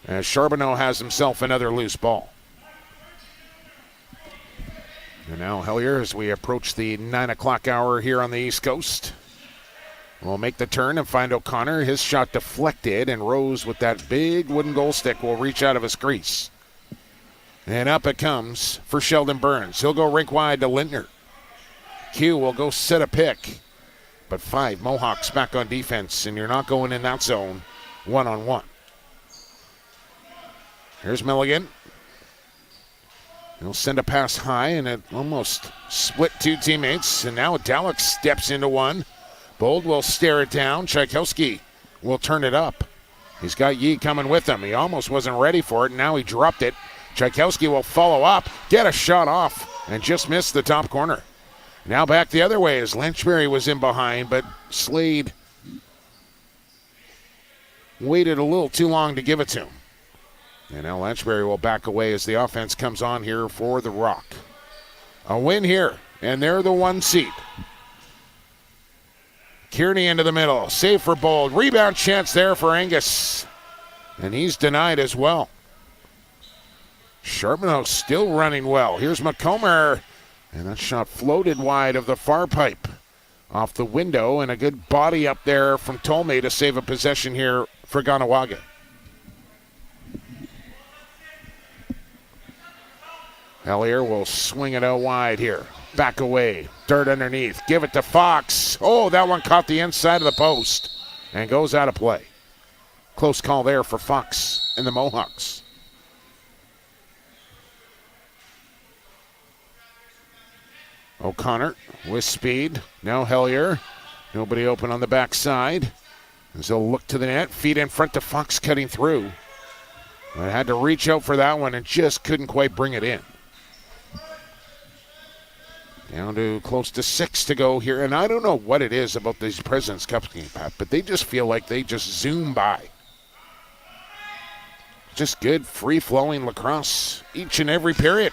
As Charbonneau has himself another loose ball. And now Hellier, as we approach the 9 o'clock hour here on the East Coast, will make the turn and find O'Connor. His shot deflected, and Rose with that big wooden goal stick will reach out of his crease. And up it comes for Sheldon Burns. He'll go rink wide to Lintner. Q will go set a pick. But 5 Mohawks back on defense, and you're not going in that zone one-on-one. Here's Milligan. He'll send a pass high, and it almost split 2 teammates. And now Dalek steps into one. Bold will stare it down. Tchaikovsky will turn it up. He's got Yee coming with him. He almost wasn't ready for it, and now he dropped it. Tchaikovsky will follow up, get a shot off, and just missed the top corner. Now back the other way as Lanchbury was in behind, but Slade waited a little too long to give it to him. And now Lanchbury will back away as the offense comes on here for the Rock. A win here, and they're the 1 seed. Kearney into the middle, save for Bold. Rebound chance there for Angus, and he's denied as well. Charbonneau still running well. Here's McComber. And that shot floated wide of the far pipe off the window, and a good body up there from Tolme to save a possession here for Kahnawake. Hellier will swing it out wide here. Back away. Dirt underneath. Give it to Fox. Oh, that one caught the inside of the post and goes out of play. Close call there for Fox and the Mohawks. O'Connor with speed. Now Hellier. Nobody open on the backside. As they'll look to the net. Feet in front to Fox cutting through. But had to reach out for that one and just couldn't quite bring it in. Down to close to 6 to go here. And I don't know what it is about these President's Cup games, Pat, but they just feel like they just zoom by. Just good, free-flowing lacrosse each and every period.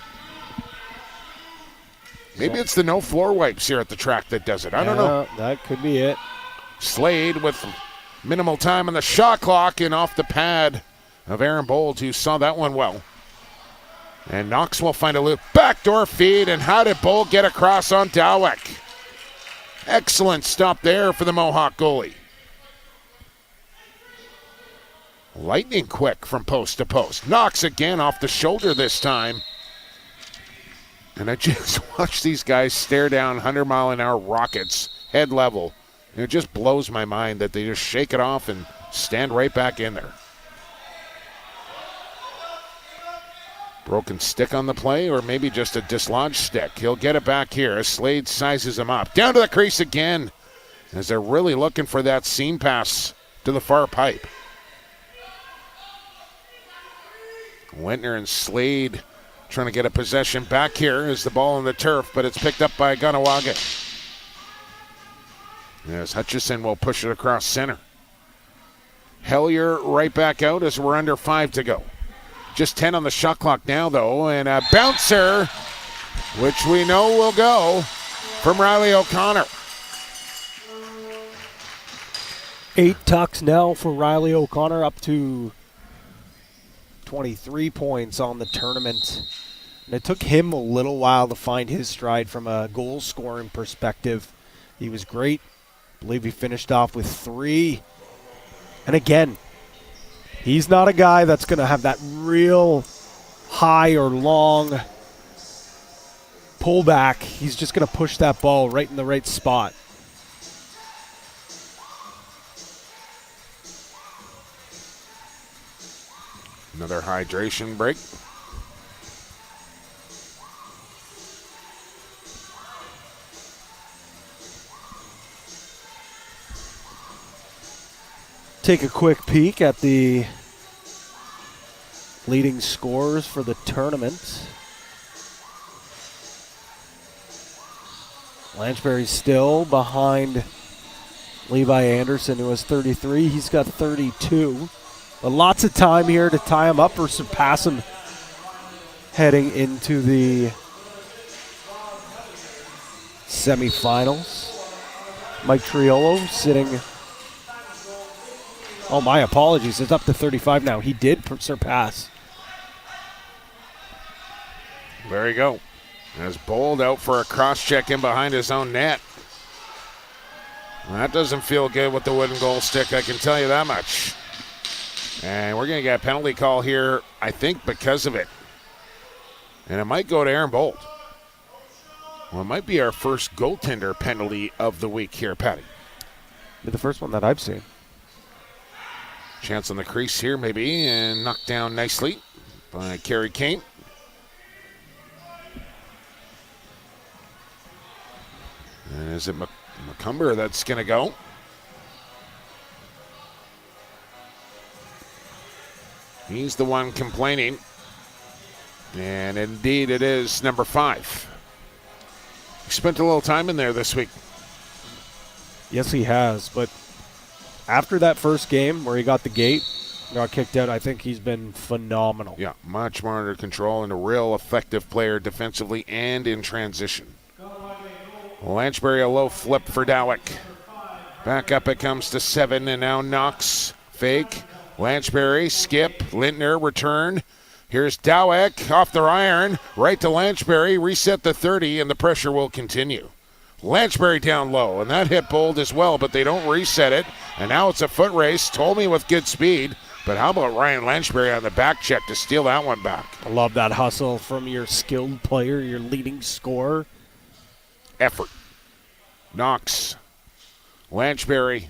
Maybe it's the no floor wipes here at the track that does it. I don't know. That could be it. Slade with minimal time on the shot clock and off the pad of Aaron Bold, who saw that one well. And Knox will find a loop. Backdoor feed, and how did Bold get across on Dowick? Excellent stop there for the Mohawk goalie. Lightning quick from post to post. Knox again off the shoulder this time. And I just watch these guys stare down 100-mile-an-hour rockets, head level. And it just blows my mind that they just shake it off and stand right back in there. Broken stick on the play, or maybe just a dislodged stick. He'll get it back here as Slade sizes him up. Down to the crease again, as they're really looking for that seam pass to the far pipe. Wentner and Slade trying to get a possession back here as the ball on the turf, but it's picked up by Kahnawake. As Hutchison will push it across center. Hellier right back out as we're under 5 to go. Just 10 on the shot clock now, though, and a bouncer, which we know will go from Riley O'Connor. 8 tucks now for Riley O'Connor, up to 23 points on the tournament. And it took him a little while to find his stride from a goal-scoring perspective. He was great. I believe he finished off with 3. And again, He's not a guy that's going to have that real high or long pullback. He's just going to push that ball right in the right spot. Another hydration break. Take a quick peek at the leading scorers for the tournament. Lanchbury's still behind Levi Anderson, who has 33. He's got 32. But lots of time here to tie him up or surpass him heading into the semifinals. Mike Triolo sitting. Oh, my apologies. It's up to 35 now. He did surpass. There you go. As Bold out for a cross-check in behind his own net. Well, that doesn't feel good with the wooden goal stick, I can tell you that much. And we're going to get a penalty call here, I think, because of it. And it might go to Aaron Bold. Well, it might be our first goaltender penalty of the week here, Patty. The first one that I've seen. Chance on the crease here, maybe, and knocked down nicely by Kerry Kane. And is it McCumber that's going to go? He's the one complaining. And indeed it is number 5. He spent a little time in there this week. Yes, he has. But after that first game where he got the gate, got kicked out, I think he's been phenomenal. Yeah, much more under control and a real effective player defensively and in transition. Lanchbury a low flip for Dowick. Back up it comes to 7, and now Knox fake. Lanchbury, skip, Lintner, return. Here's Dowick off their iron, right to Lanchbury, reset the 30, and the pressure will continue. Lanchbury down low, and that hit Bold as well, but they don't reset it, and now it's a foot race. Tolmie with good speed, but how about Ryan Lanchbury on the back check to steal that one back? I love that hustle from your skilled player, your leading scorer. Effort. Knox. Lanchbury.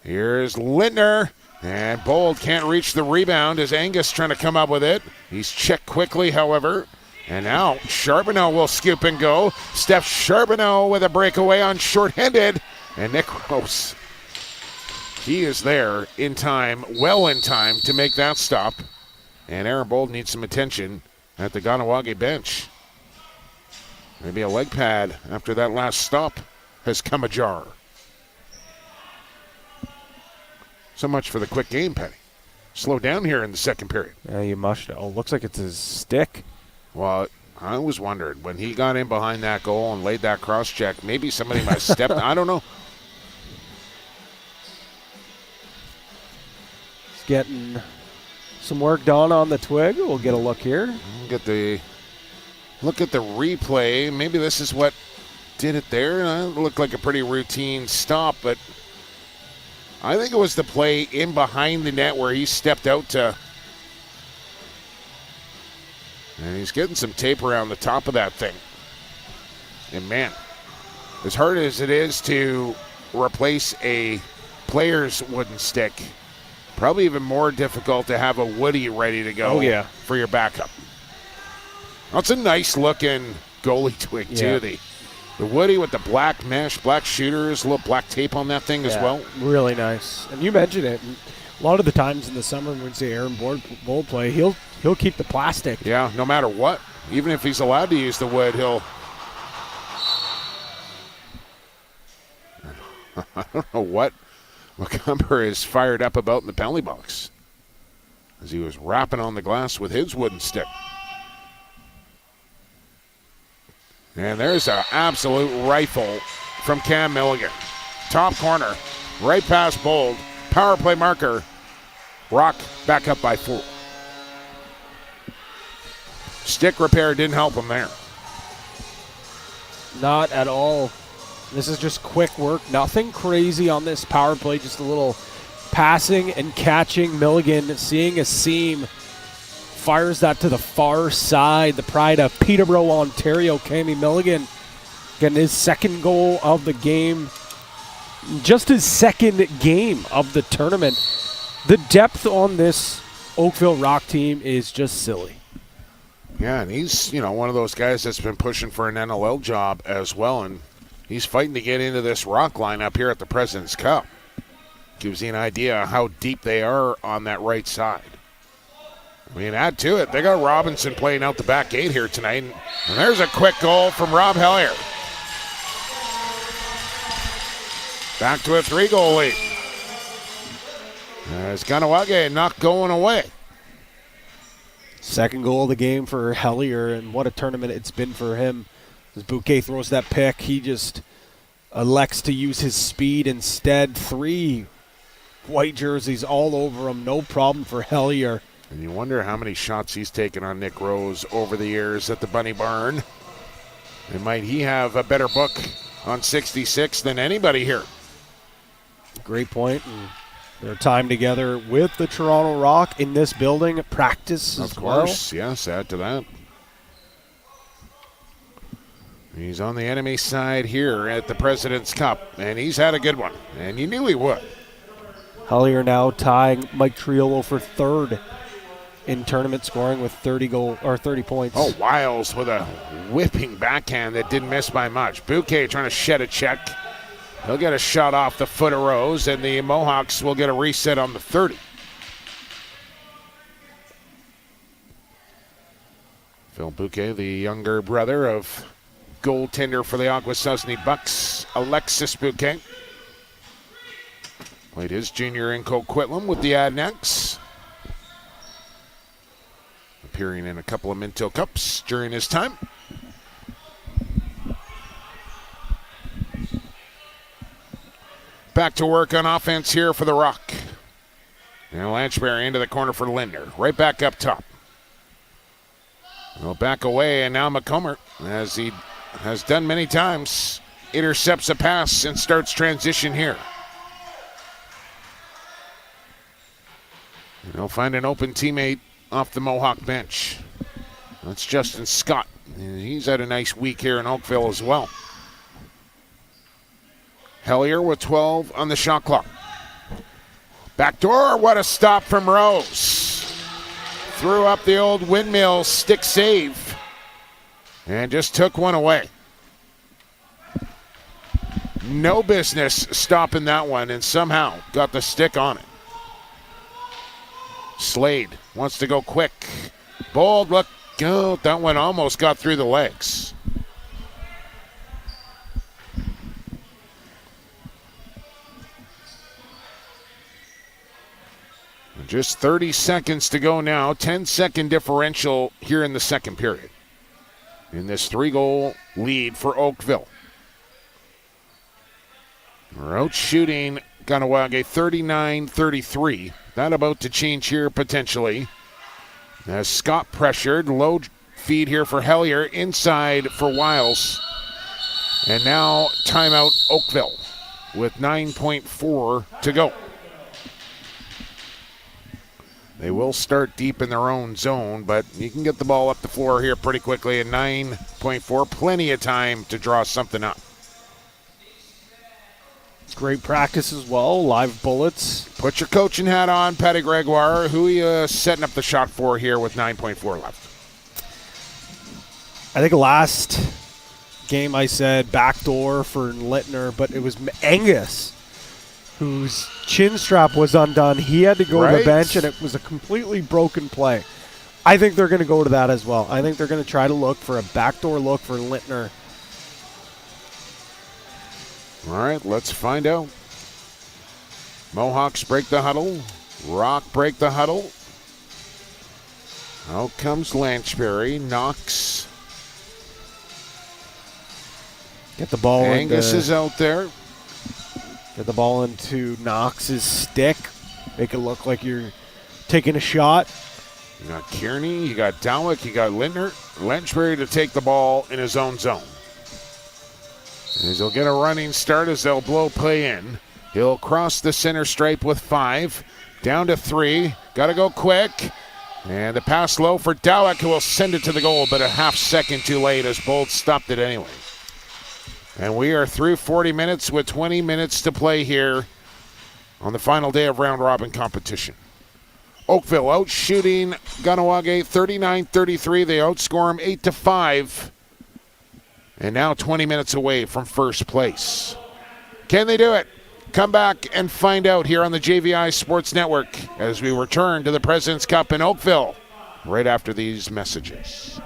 Here's Lintner. And Bold can't reach the rebound as Angus trying to come up with it. He's checked quickly, however. And now Charbonneau will scoop and go. Steph Charbonneau with a breakaway on shorthanded. And Nick Rose. He is there in time, well in time, to make that stop. And Aaron Bold needs some attention at the Kahnawake bench. Maybe a leg pad after that last stop has come ajar. So much for the quick game, Penny. Slow down here in the second period. Yeah, you must. Oh, looks like it's his stick. Well, I was wondering, when he got in behind that goal and laid that cross check, maybe somebody might have stepped. I don't know. He's getting some work done on the twig. We'll get a look here. Look at the replay. Maybe this is what did it there. It looked like a pretty routine stop, but I think it was the play in behind the net where he stepped out to. And he's getting some tape around the top of that thing. And man, as hard as it is to replace a player's wooden stick, probably even more difficult to have a woody ready to go for your backup. That's a nice looking goalie twig too. The woody with the black mesh, black shooters, a little black tape on that thing as well. Really nice. And you mentioned it. A lot of the times in the summer when we see Aaron Bold play, he'll keep the plastic. Yeah, no matter what. Even if he's allowed to use the wood, he'll. I don't know what McCumber is fired up about in the penalty box as he was rapping on the glass with his wooden stick. And there's an absolute rifle from Cam Milligan. Top corner, right past Bold. Power play marker. Rock back up by 4. Stick repair didn't help him there. Not at all. This is just quick work. Nothing crazy on this power play. Just a little passing and catching. Milligan seeing a seam, fires that to the far side. The pride of Peterborough, Ontario, Cammy Milligan, getting his second goal of the game. Just his second game of the tournament. The depth on this Oakville Rock team is just silly. Yeah, and he's, one of those guys that's been pushing for an NLL job as well, and he's fighting to get into this Rock lineup here at the President's Cup. Gives you an idea how deep they are on that right side. I mean, add to it, they got Robinson playing out the back gate here tonight, and there's a quick goal from Rob Hellier. Back to a 3-goal lead. As Kahnawake not going away. Second goal of the game for Hellier, and what a tournament it's been for him. As Bouquet throws that pick, he just elects to use his speed instead. 3 white jerseys all over him, no problem for Hellier. And you wonder how many shots he's taken on Nick Rose over the years at the Bunny Barn. And might he have a better book on 66 than anybody here? Great point. And their time together with the Toronto Rock in this building, practice as well. Of course, yes, add to that. He's on the enemy side here at the President's Cup, and he's had a good one, and you knew he would. Hellier now tying Mike Triolo for third in tournament scoring with 30 points. Oh, Wiles with a whipping backhand that didn't miss by much. Bouquet trying to shed a check. He'll get a shot off the foot of Rose, and the Mohawks will get a reset on the 30. Phil Bouquet, the younger brother of goaltender for the Akwesasne Bucks, Alexis Bouquet. Played his junior in Coquitlam with the Adnecks. Appearing in a couple of Minto Cups during his time. Back to work on offense here for the Rock. Now Lanchberry into the corner for Lindner. Right back up top. Well, back away, and now McComber, as he has done many times, intercepts a pass and starts transition here. And he'll find an open teammate off the Mohawk bench. That's Justin Scott. And he's had a nice week here in Oakville as well. Hellier with 12 on the shot clock. Backdoor, what a stop from Rose. Threw up the old windmill stick save and just took one away. No business stopping that one, and somehow got the stick on it. Slade wants to go quick. Bold look. Oh, that one almost got through the legs. Just 30 seconds to go now. 10-second differential here in the second period. In this 3-goal lead for Oakville. We're out shooting Kahnawake 39-33. That about to change here potentially. As Scott pressured, low feed here for Hellier, inside for Wiles. And now timeout Oakville with 9.4 to go. They will start deep in their own zone, but you can get the ball up the floor here pretty quickly at 9.4. Plenty of time to draw something up. Great practice as well. Live bullets. Put your coaching hat on, Patty Gregoire. Who are you setting up the shot for here with 9.4 left? I think last game I said backdoor for Littner, but it was Angus whose chin strap was undone. He had to go to the bench, and it was a completely broken play. I think they're going to go to that as well. I think they're going to try to look for a backdoor look for Littner. All right, let's find out. Mohawks break the huddle. Rock break the huddle. Out comes Lanchberry. Knox. Get the ball. Angus is out there. Get the ball into Knox's stick. Make it look like you're taking a shot. You got Kearney, you got Dowick, you got Lindner. Lanchberry to take the ball in his own zone. As he'll get a running start as they'll blow play in. He'll cross the center stripe with 5. Down to 3. Got to go quick. And the pass low for Dowek, who will send it to the goal, but a half second too late as Bolt stopped it anyway. And we are through 40 minutes with 20 minutes to play here on the final day of round robin competition. Oakville out shooting Kahnawake 39-33. They outscore them 8-5. And now 20 minutes away from first place. Can they do it? Come back and find out here on the JVI Sports Network as we return to the President's Cup in Oakville right after these messages.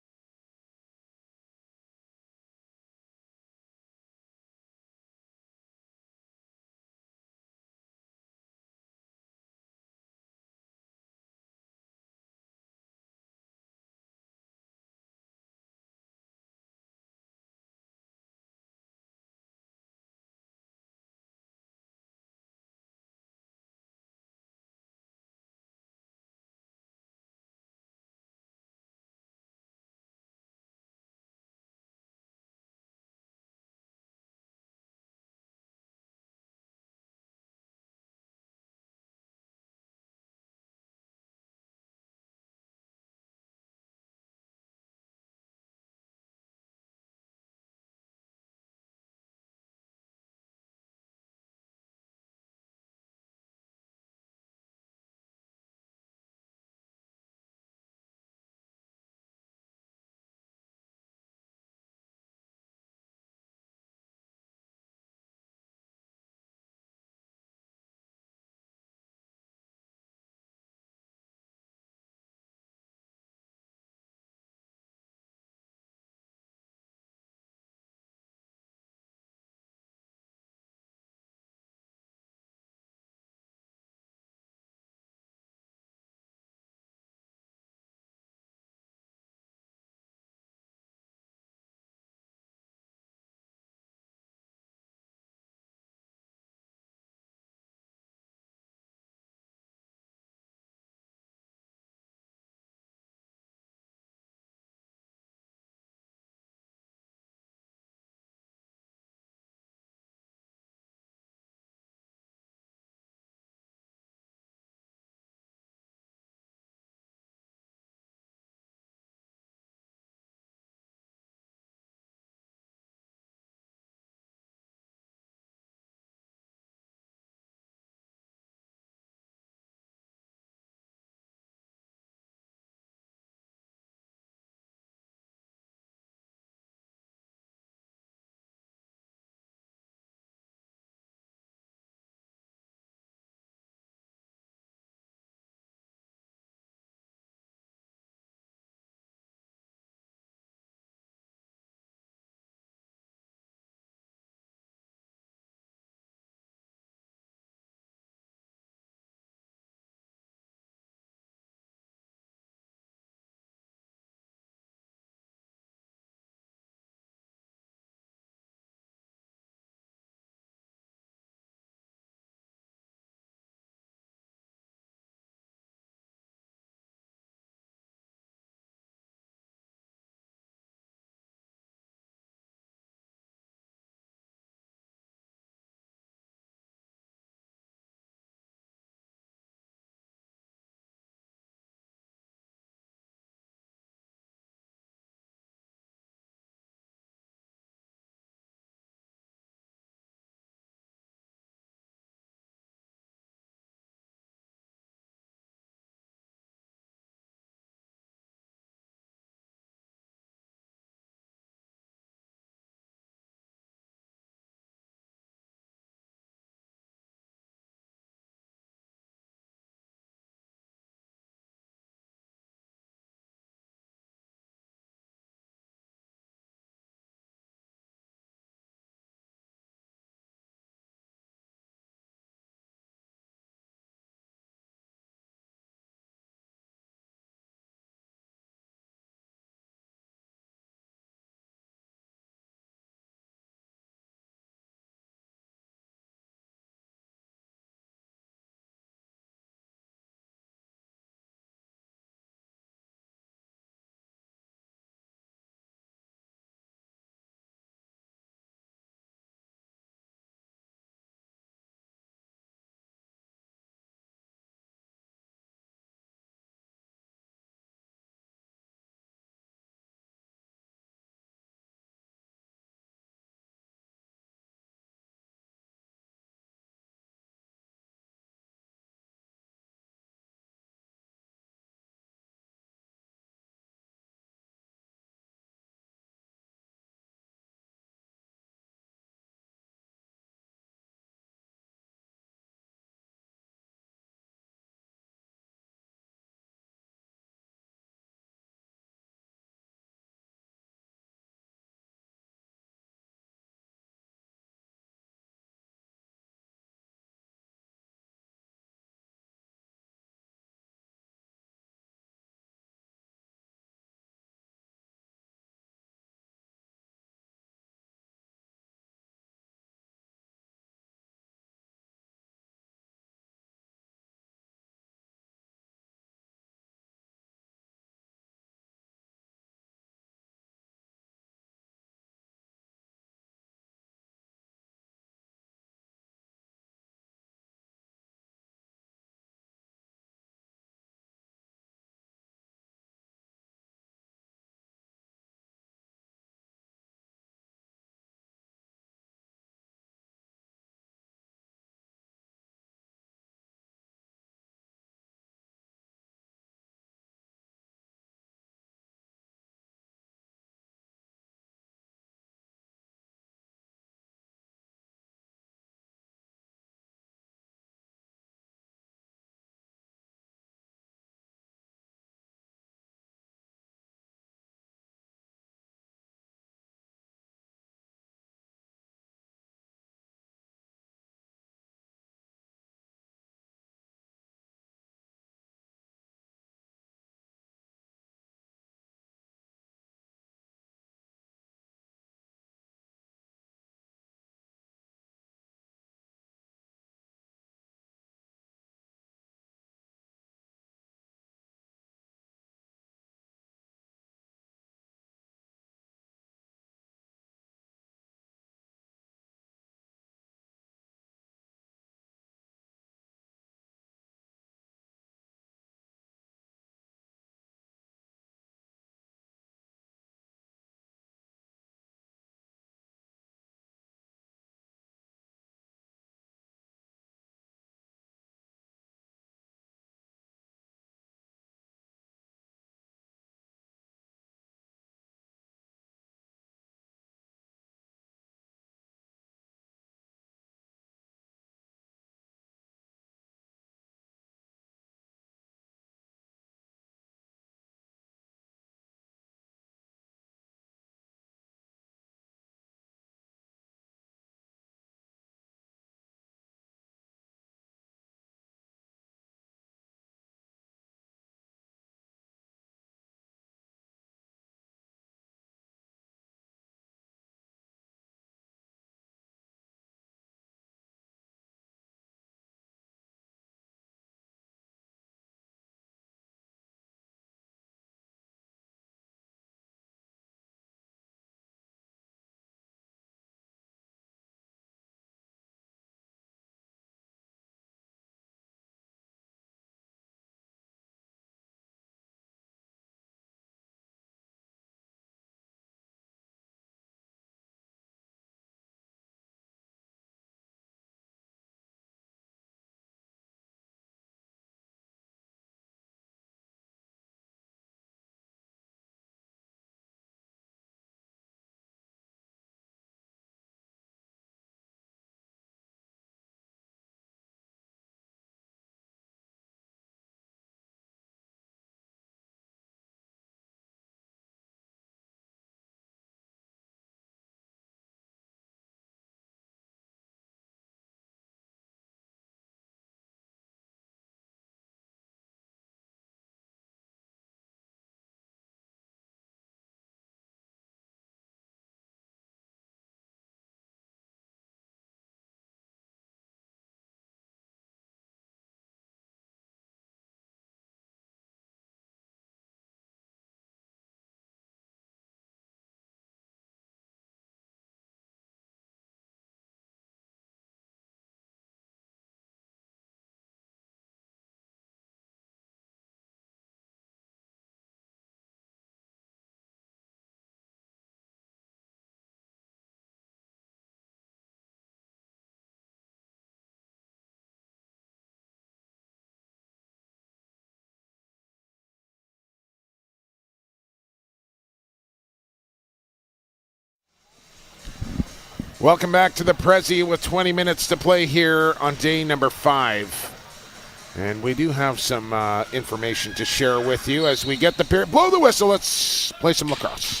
Welcome back to the Prezi with 20 minutes to play here on day number 5. And we do have some information to share with you as we get the period. Blow the whistle. Let's play some lacrosse.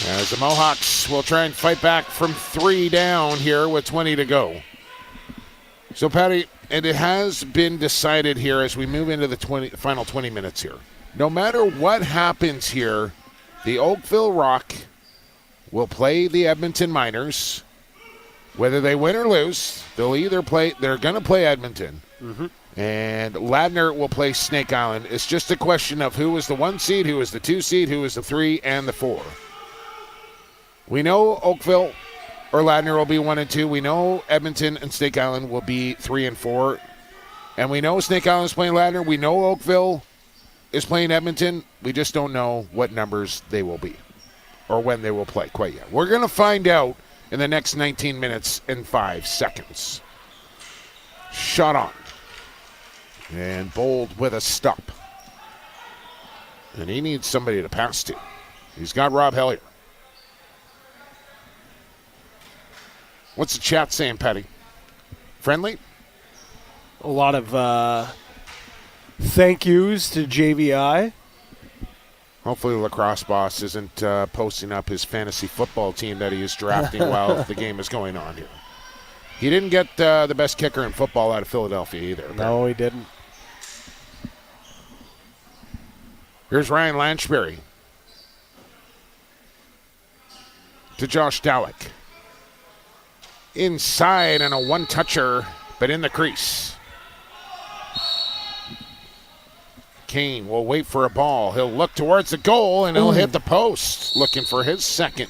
As the Mohawks will try and fight back from 3 down here with 20 to go. So, Patty, and it has been decided here as we move into the final 20 minutes here. No matter what happens here, the Oakville Rock will play the Edmonton Miners. Whether they win or lose, they're going to play Edmonton. Mm-hmm. And Ladner will play Snake Island. It's just a question of who is the 1 seed, who is the 2 seed, who is the 3 and the 4. We know Oakville or Ladner will be 1 and 2. We know Edmonton and Snake Island will be 3 and 4. And we know Snake Island is playing Ladner. We know Oakville is playing Edmonton. We just don't know what numbers they will be or when they will play quite yet. We're going to find out in the next 19 minutes and 5 seconds. Shot on. And Bold with a stop. And he needs somebody to pass to. He's got Rob Hellier. What's the chat saying, Patty? Friendly? A lot of thank yous to JVI. Hopefully the lacrosse boss isn't posting up his fantasy football team that he is drafting while the game is going on here. He didn't get the best kicker in football out of Philadelphia either. No, he didn't. Here's Ryan Lanchbury to Josh Dowlick. Inside and a one-toucher, but in the crease. Kane will wait for a ball. He'll look towards the goal, and he'll hit the post, looking for his second.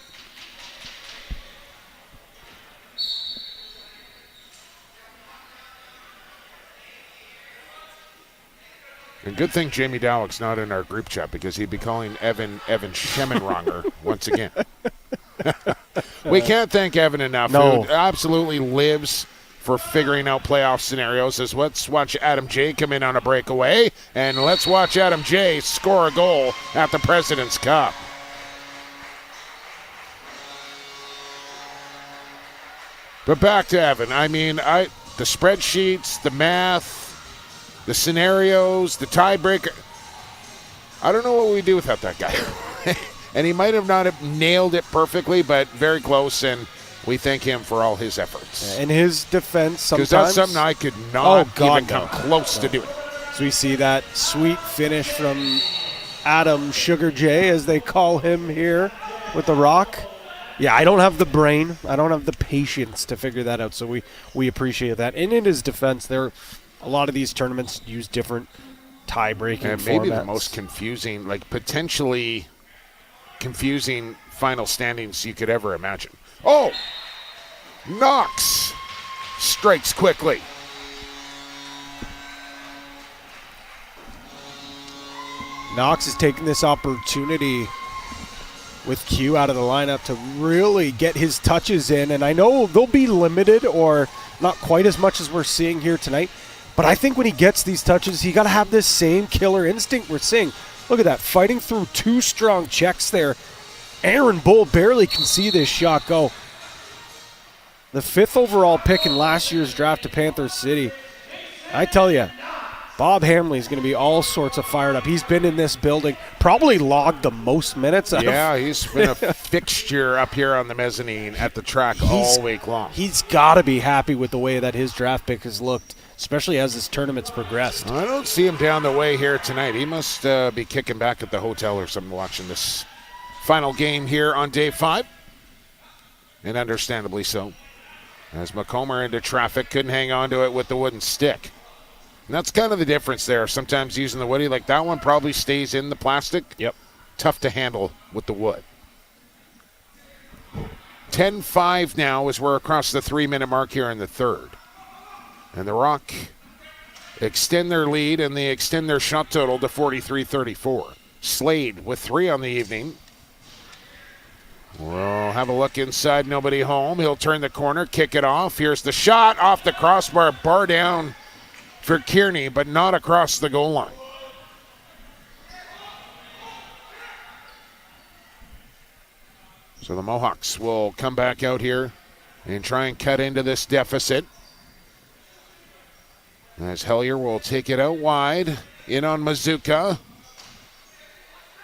And good thing Jamie Dowlick's not in our group chat because he'd be calling Evan Schemenronger once again. We can't thank Evan enough, no. Who absolutely lives for figuring out playoff scenarios. Let's watch Adam J come in on a breakaway, and let's watch Adam J score a goal at the President's Cup. But back to Evan. I mean, the spreadsheets, the math, the scenarios, the tiebreaker. I don't know what we do without that guy. And he might have not have nailed it perfectly, but very close, and we thank him for all his efforts. In his defense, sometimes. Because that's something I could not even come close to doing. So we see that sweet finish from Adam Sugar J, as they call him here with the Rock. Yeah, I don't have the brain. I don't have the patience to figure that out, so we appreciate that. And in his defense, a lot of these tournaments use different tie-breaking and maybe formats. The most confusing, potentially confusing final standings you could ever imagine. Oh! Knox strikes quickly. Knox is taking this opportunity with Q out of the lineup to really get his touches in, and I know they'll be limited or not quite as much as we're seeing here tonight, but I think when he gets these touches, he got to have this same killer instinct we're seeing. Look at that, fighting through 2 strong checks there. Aaron Bull barely can see this shot go. The 5th overall pick in last year's draft to Panther City. I tell you, Bob Hamley is going to be all sorts of fired up. He's been in this building, probably logged the most minutes. Yeah, he's been a fixture up here on the mezzanine at the track all week long. He's got to be happy with the way that his draft pick has looked, especially as this tournament's progressed. I don't see him down the way here tonight. He must be kicking back at the hotel or something watching this final game here on day 5. And understandably so. As McComber into traffic, couldn't hang on to it with the wooden stick. And that's kind of the difference there. Sometimes using the woody, that one probably stays in the plastic. Yep. Tough to handle with the wood. 10-5 now as we're across the 3-minute mark here in the third. And the Rock extend their lead, and they extend their shot total to 43-34. Slade with 3 on the evening. We'll have a look inside, nobody home. He'll turn the corner, kick it off. Here's the shot off the crossbar, bar down for Kearney, but not across the goal line. So the Mohawks will come back out here and try and cut into this deficit. As Hellier will take it out wide, in on Mazuka.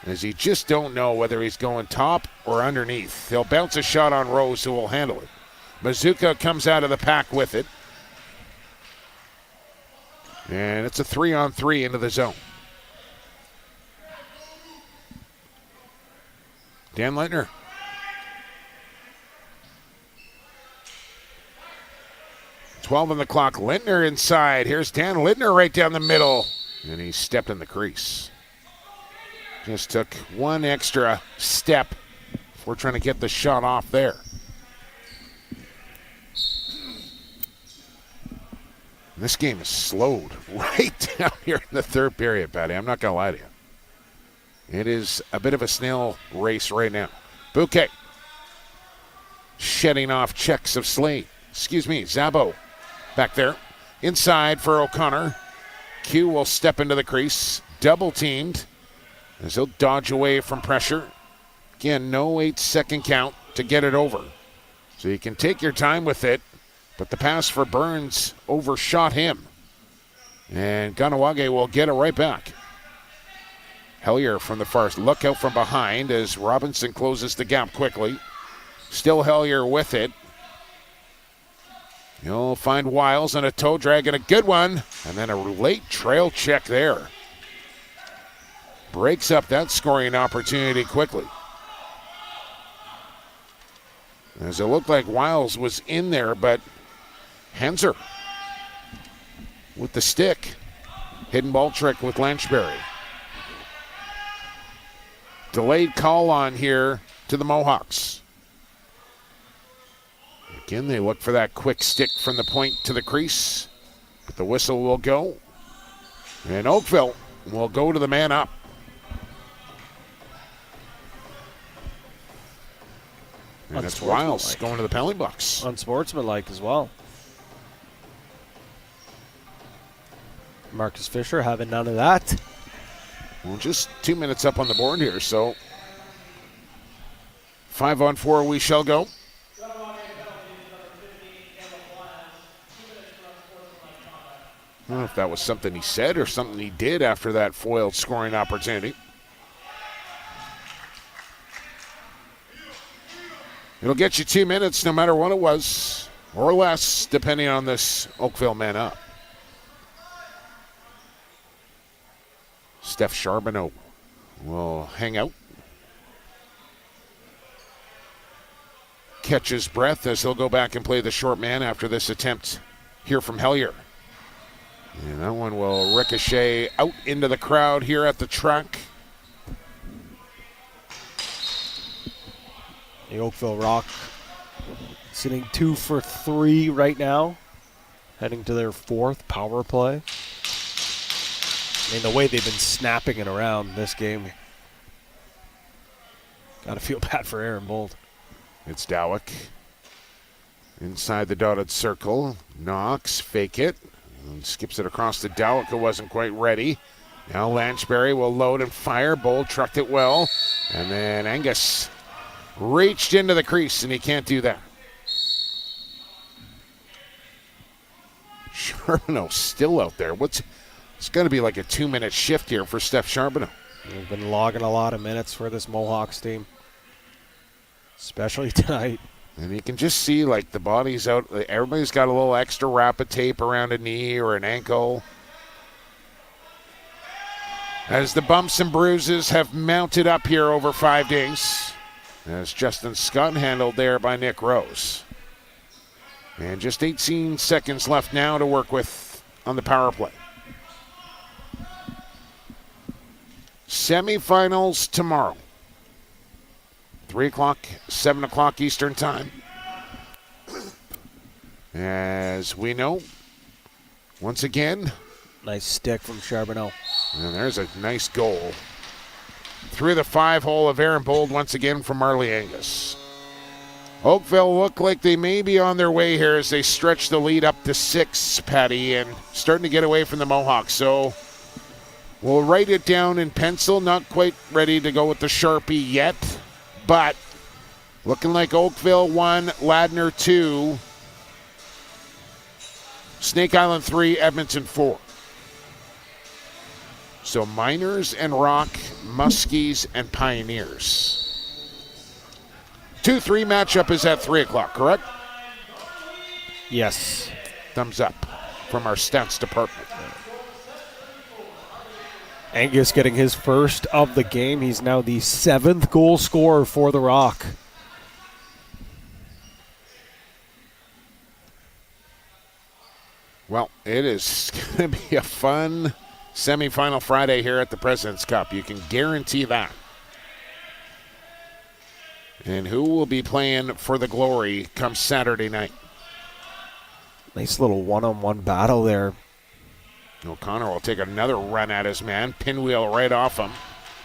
As he just don't know whether he's going top or underneath. He'll bounce a shot on Rose, who will handle it. Mazuka comes out of the pack with it. And it's a 3-on-3 into the zone. Dan Littner. $12 on the clock. Littner inside. Here's Dan Littner right down the middle. And he stepped in the crease. Just took one extra step before trying to get the shot off there. This game is slowed right down here in the third period, Patty. I'm not going to lie to you. It is a bit of a snail race right now. Bouquet shedding off checks of Slade. Zabo back there. Inside for O'Connor. Q will step into the crease. Double teamed as he'll dodge away from pressure. Again, no 8-second count to get it over. So you can take your time with it, but the pass for Burns overshot him. And Kahnawake will get it right back. Hellier from the far look out from behind as Robinson closes the gap quickly. Still Hellier with it. You'll find Wiles on a toe drag and a good one. And then a late trail check there. Breaks up that scoring opportunity quickly. As it looked like Wiles was in there, but Henser with the stick. Hidden ball trick with Lanchbury. Delayed call on here to the Mohawks. Again, they look for that quick stick from the point to the crease. But the whistle will go. And Oakville will go to the man up. And it's Wiles going to the penalty box. Unsportsmanlike as well. Marcus Fisher having none of that. Well, just 2 minutes up on the board here, so 5-on-4 we shall go. I don't know if that was something he said or something he did after that foiled scoring opportunity. It'll get you 2 minutes no matter what it was, or less, depending on this Oakville man up. Steph Charbonneau will hang out. Catch his breath as he'll go back and play the short man after this attempt here from Hellier. And that one will ricochet out into the crowd here at the track. The Oakville Rock sitting 2 for 3 right now, heading to their 4th power play. I mean, the way they've been snapping it around this game, got to feel bad for Aaron Bold. It's Dowick inside the dotted circle. Knox, fake it, and skips it across to Dowick, who wasn't quite ready. Now Lanchbury will load and fire. Bold trucked it well, and then Angus reached into the crease, and he can't do that. Charbonneau still out there. It's going to be like a 2-minute shift here for Steph Charbonneau. They've been logging a lot of minutes for this Mohawks team, especially tonight. And you can just see, like, the body's out. Everybody's got a little extra rapid tape around a knee or an ankle. As the bumps and bruises have mounted up here over 5 days. As Justin Scott handled there by Nick Rose. And just 18 seconds left now to work with on the power play. Semifinals tomorrow. 3 o'clock, 7 o'clock Eastern time. As we know, once again. Nice stick from Charbonneau. And there's a nice goal. Through the 5-hole of Aaron Bold once again from Marley Angus. Oakville look like they may be on their way here as they stretch the lead up to 6, Patty, and starting to get away from the Mohawks. So we'll write it down in pencil. Not quite ready to go with the Sharpie yet, but Looking like Oakville 1, Ladner 2, Snake Island 3, Edmonton 4. So Miners and Rock, Muskies and Pioneers. 2-3 matchup is at 3 o'clock, correct? Yes. Thumbs up from our stats department. Angus getting his first of the game. He's now the 7th goal scorer for the Rock. Well, it is going to be a fun semifinal Friday here at the President's Cup. You can guarantee that. And who will be playing for the glory come Saturday night? Nice little one-on-one battle there. O'Connor will take another run at his man. Pinwheel right off him.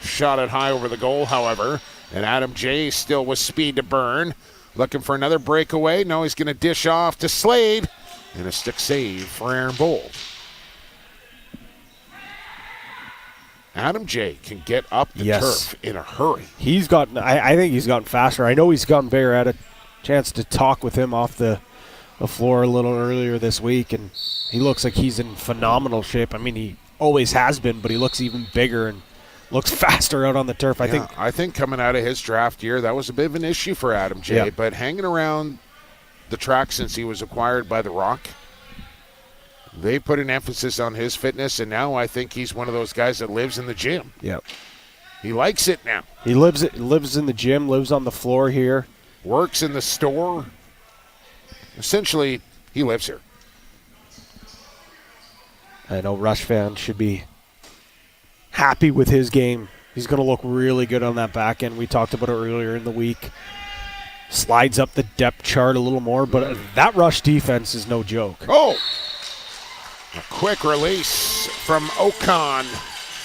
Shot it high over the goal, however. And Adam J. still with speed to burn. Looking for another breakaway. No, he's going to dish off to Slade. And a stick save for Aaron Bold. Adam J. can get up the turf in a hurry. He's gotten. I think he's gotten faster. I know he's gotten better. I had a chance to talk with him off the floor a little earlier this week, and he looks like he's in phenomenal shape. I mean, he always has been, but he looks even bigger and looks faster out on the turf. I think coming out of his draft year, that was a bit of an issue for Adam J. But hanging around the track since he was acquired by the Rock, they put an emphasis on his fitness, and now I think he's one of those guys that lives in the gym. Yep. He likes it now. He lives in the gym, lives on the floor here. Works in the store. Essentially, he lives here. I know Rush fans should be happy with his game. He's going to look really good on that back end. We talked about it earlier in the week. Slides up the depth chart a little more, but that Rush defense is no joke. Oh! A quick release from Ocon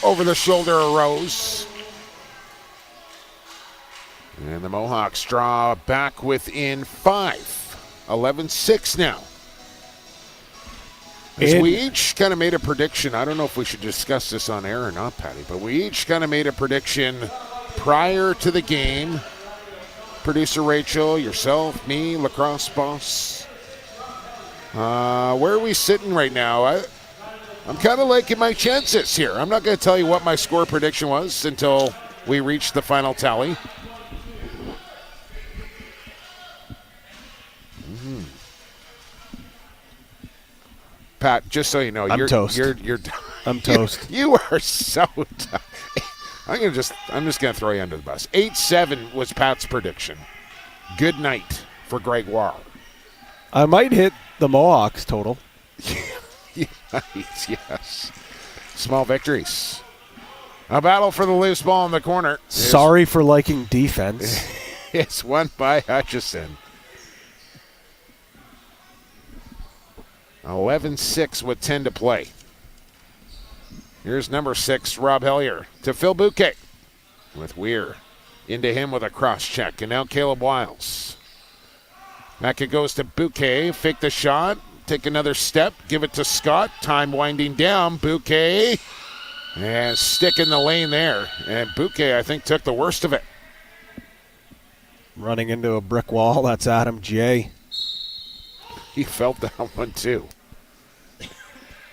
over the shoulder of Rose. And the Mohawks draw back within 5. 11-6 now. As we each kind of made a prediction, I don't know if we should discuss this on air or not, Patty, but we each kind of made a prediction prior to the game. Producer Rachel, yourself, me, Lacrosse Boss. Where are we sitting right now? I'm kind of liking my chances here. I'm not going to tell you what my score prediction was until we reach the final tally. Pat, just so you know, I'm toast. You're I'm toast. You are so tough. I'm just gonna throw you under the bus. 8-7 was Pat's prediction. Good night for Gregoire. I might hit the Mohawks total. Yes. Small victories. A battle for the loose ball in the corner. Sorry for liking defense. It's won by Hutchison. 11-6 with 10 to play. Here's number 6, Rob Hellier to Phil Bouquet with Weir. Into him with a cross check. And now Caleb Wiles. Back it goes to Bouquet. Fake the shot. Take another step. Give it to Scott. Time winding down. Bouquet. And stick in the lane there. And Bouquet, I think, took the worst of it. Running into a brick wall. That's Adam J. He felt that one too.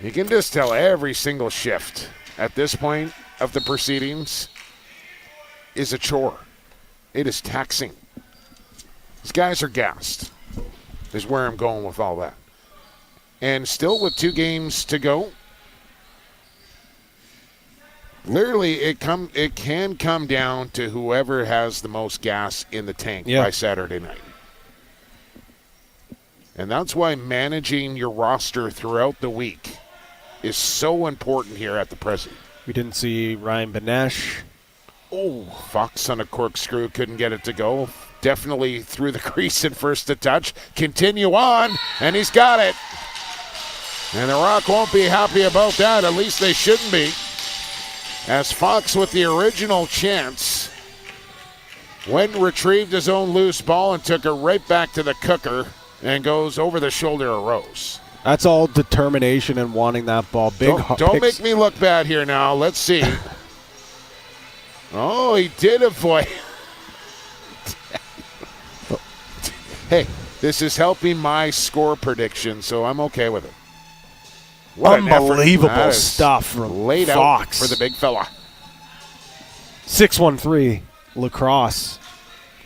You can just tell every single shift at this point of the proceedings is a chore. It is taxing. These guys are gassed, is where I'm going with all that. And still with 2 games to go, literally it can come down to whoever has the most gas in the tank by Saturday night. And that's why managing your roster throughout the week is so important here at the President. We didn't see Ryan Benesh. Oh, Fox on a corkscrew, couldn't get it to go. Definitely through the crease and first to touch. Continue on, and he's got it. And the Rock won't be happy about that. At least they shouldn't be. As Fox with the original chance went and retrieved his own loose ball and took it right back to the cooker. And goes over the shoulder of Rose. That's all determination and wanting that ball. Don't make me look bad here now. Let's see. Oh, he did avoid. Hey, this is helping my score prediction, so I'm okay with it. What unbelievable stuff from laid Fox out for the big fella. 613 lacrosse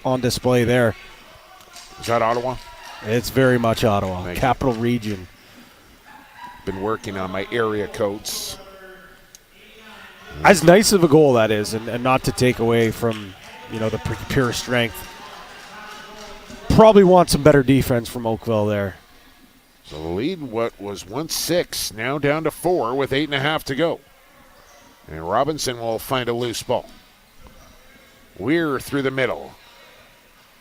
on display there. Is that Ottawa? It's very much Ottawa, Capital Region. Been working on my area codes. As nice of a goal that is, and not to take away from, the pure strength. Probably want some better defense from Oakville there. So the lead, what was once 6, now down to 4 with 8.5 to go. And Robinson will find a loose ball. Weir through the middle.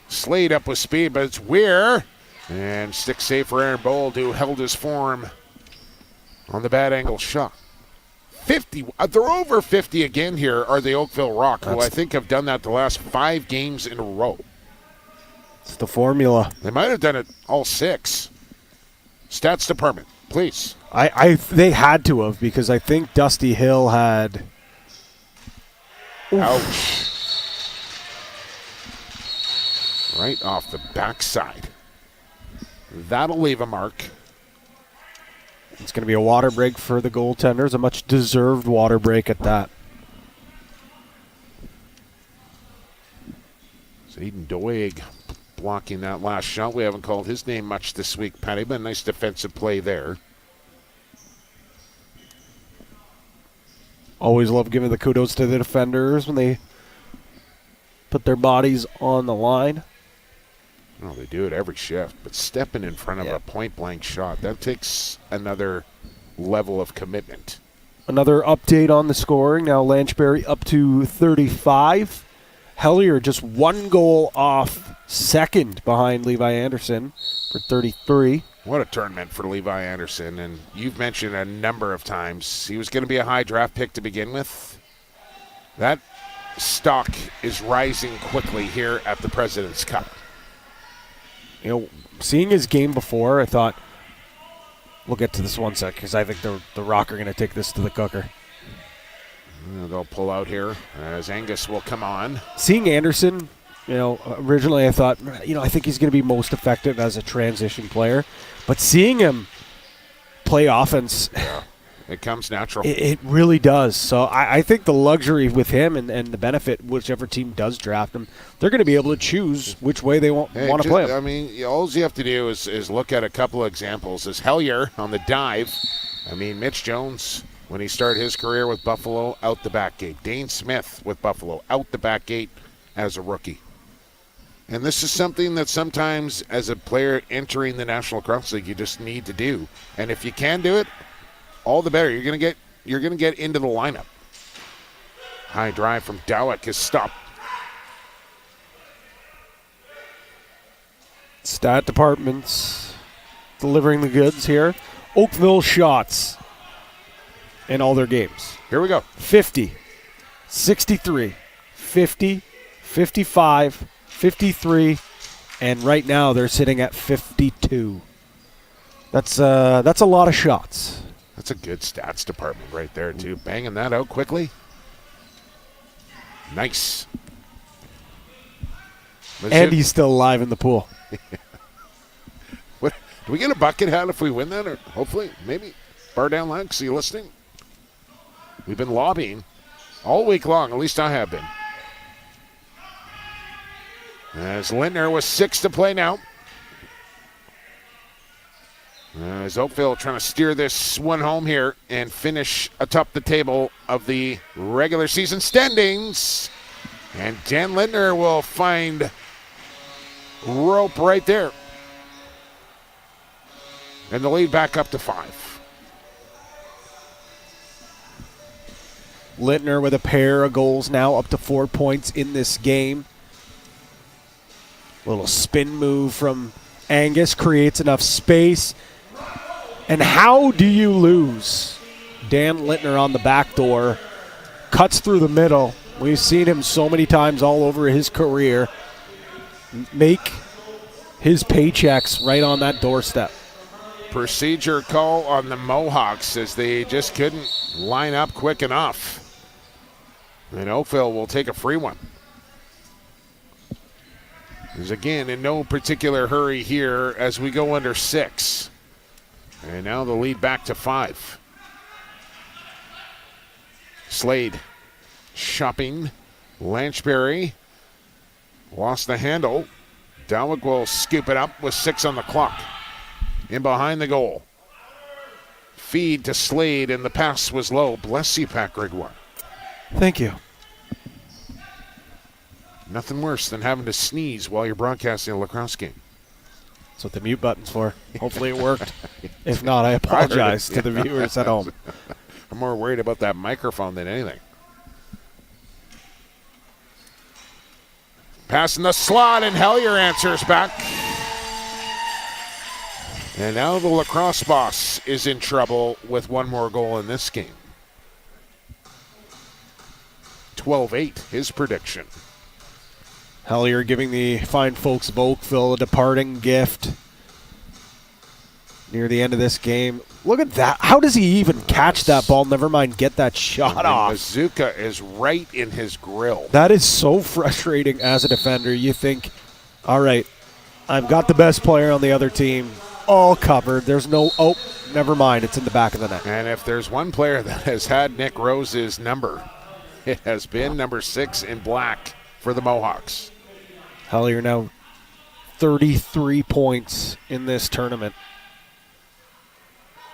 Slade up with speed, but it's Weir. And stick save for Aaron Bold, who held his form on the bad angle shot. 50. They're over 50 again here are the Oakville Rock, who I think have done that the last 5 games in a row. It's the formula. They might have done it all 6. Stats department, please. They had to have, because I think Dusty Hill had. Ouch. Right off the backside. That'll leave a mark. It's going to be a water break for the goaltenders, a much deserved water break at that. Aiden Doig blocking that last shot. We haven't called his name much this week, Patty, but a nice defensive play there. Always love giving the kudos to the defenders when they put their bodies on the line. Well, they do it every shift, but stepping in front of a point-blank shot, that takes another level of commitment. Another update on the scoring. Now Lanchbury up to 35. Hellier just 1 goal off second behind Levi Anderson for 33. What a tournament for Levi Anderson, and you've mentioned a number of times he was going to be a high draft pick to begin with. That stock is rising quickly here at the President's Cup. Seeing his game before, I thought, we'll get to this one sec, because I think the Rock are going to take this to the cooker. They'll pull out here as Angus will come on. Seeing Anderson, originally I thought, I think he's going to be most effective as a transition player. But seeing him play offense, it comes natural. It really does. So I think the luxury with him and the benefit, whichever team does draft him, they're going to be able to choose which way they want to play him. I mean, all you have to do is look at a couple of examples. Is Hellier on the dive. I mean, Mitch Jones, when he started his career with Buffalo, out the back gate. Dane Smith with Buffalo, out the back gate as a rookie. And this is something that sometimes as a player entering the National Lacrosse League you just need to do. And if you can do it, all the better. You're going to get into the lineup. High drive from Dowick is stopped. Stat departments delivering the goods here. Oakville shots in all their games. Here we go. 50, 63, 50, 55, 53, and right now they're sitting at 52. That's a lot of shots. That's a good stats department right there, too. Banging that out quickly. Nice. And he's still alive in the pool. What? Do we get a bucket hat if we win that? Or hopefully, maybe. Bar down Lex, are you listening? We've been lobbying all week long. At least I have been. As Lindner with 6 to play now. As Oakville trying to steer this one home here and finish atop the table of the regular season standings. And Dan Lindner will find rope right there. And the lead back up to 5. Lindner with a pair of goals now, up to 4 points in this game. Little spin move from Angus creates enough space. And how do you lose? Dan Lindner on the back door, cuts through the middle. We've seen him so many times all over his career make his paychecks right on that doorstep. Procedure call on the Mohawks as they just couldn't line up quick enough. And Oakville will take a free one. Is again in no particular hurry here as we go under 6. And now the lead back to 5. Slade shopping. Lanchberry lost the handle. Dowlick will scoop it up with 6 on the clock. In behind the goal. Feed to Slade, and the pass was low. Bless you, Pat Gregoire. Thank you. Nothing worse than having to sneeze while you're broadcasting a lacrosse game. That's what the mute button's for. Hopefully it worked. If not, I apologize to the viewers at home. I'm more worried about that microphone than anything. Passing the slot, and Hellier answers back. And now the lacrosse boss is in trouble with one more goal in this game. 12-8, his prediction. Hellier giving the fine folks of Oakville a departing gift near the end of this game. Look at that. How does he even catch that ball? Never mind get that shot off. Mazuka is right in his grill. That is so frustrating as a defender. You think, all right, I've got the best player on the other team all covered. There's no, oh, never mind. It's in the back of the net. And if there's one player that has had Nick Rose's number, it has been number 6 in black for the Mohawks. Hellier now 33 points in this tournament.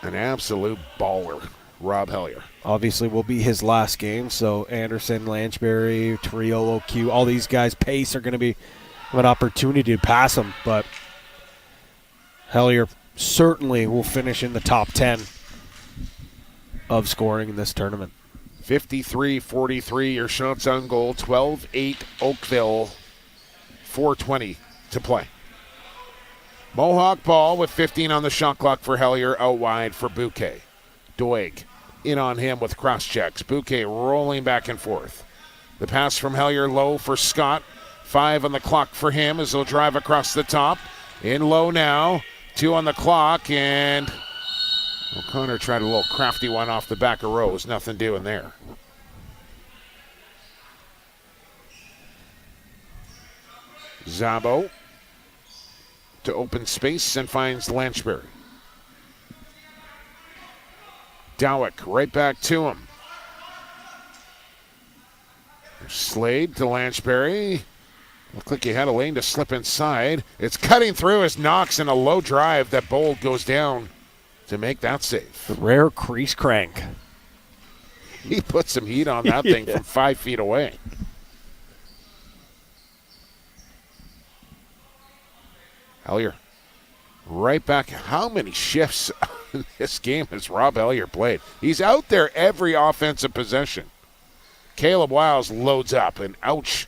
An absolute baller, Rob Hellier. Obviously will be his last game, so Anderson, Lanchberry, Triolo, Q, all these guys, pace are going to be an opportunity to pass him, but Hellier certainly will finish in the top 10 of scoring in this tournament. 53-43, your shots on goal, 12-8 Oakville, 4:20 to play. Mohawk ball with 15 on the shot clock for Hellier, out wide for Bouquet. Doig in on him with cross checks. Bouquet rolling back and forth. The pass from Hellier low for Scott. 5 on the clock for him as he'll drive across the top. In low now, 2 on the clock, and O'Connor tried a little crafty one off the back of Rose. Nothing doing there. Zabo to open space and finds Lanchberry. Dowick right back to him. Slade to Lanchberry. Looked like he had a lane to slip inside. It's cutting through as Knox in a low drive that Bold goes down to make that save. The rare crease crank. He put some heat on that thing from 5 feet away. Hellier right back. How many shifts in this game has Rob Hellier played? He's out there every offensive possession. Caleb Wiles loads up, and ouch.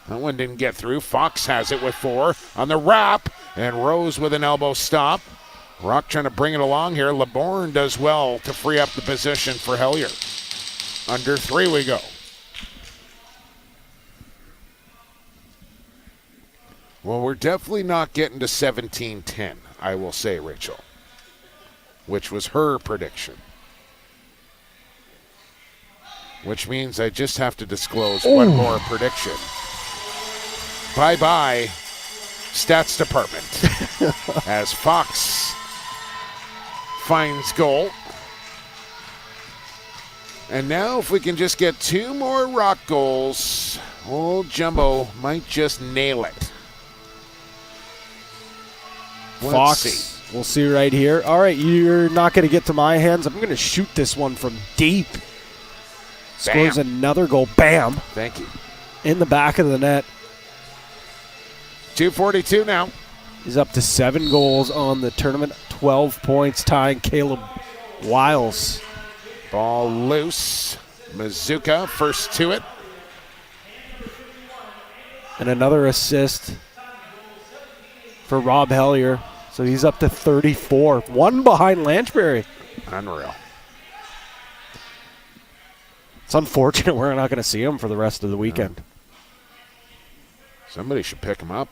That one didn't get through. Fox has it with 4 on the wrap, and Rose with an elbow stop. Rock trying to bring it along here. LeBourne does well to free up the position for Hellier. Under 3 we go. Well, we're definitely not getting to 17-10, I will say, Rachel, which was her prediction. Which means I just have to disclose one more prediction. Bye-bye, stats department. As Fox finds goal. And now if we can just get 2 more Rock goals, old Jumbo might just nail it. Fox, we'll see right here. All right, you're not going to get to my hands. I'm going to shoot this one from deep. Scores another goal. Bam. Thank you. In the back of the net. 2:42 now. He's up to 7 goals on the tournament. 12 points, tying Caleb Wiles. Ball loose. Mazuka first to it. And another assist for Rob Hellier. So he's up to 34. 1 behind Lanchberry. Unreal. It's unfortunate we're not going to see him for the rest of the weekend. Somebody should pick him up.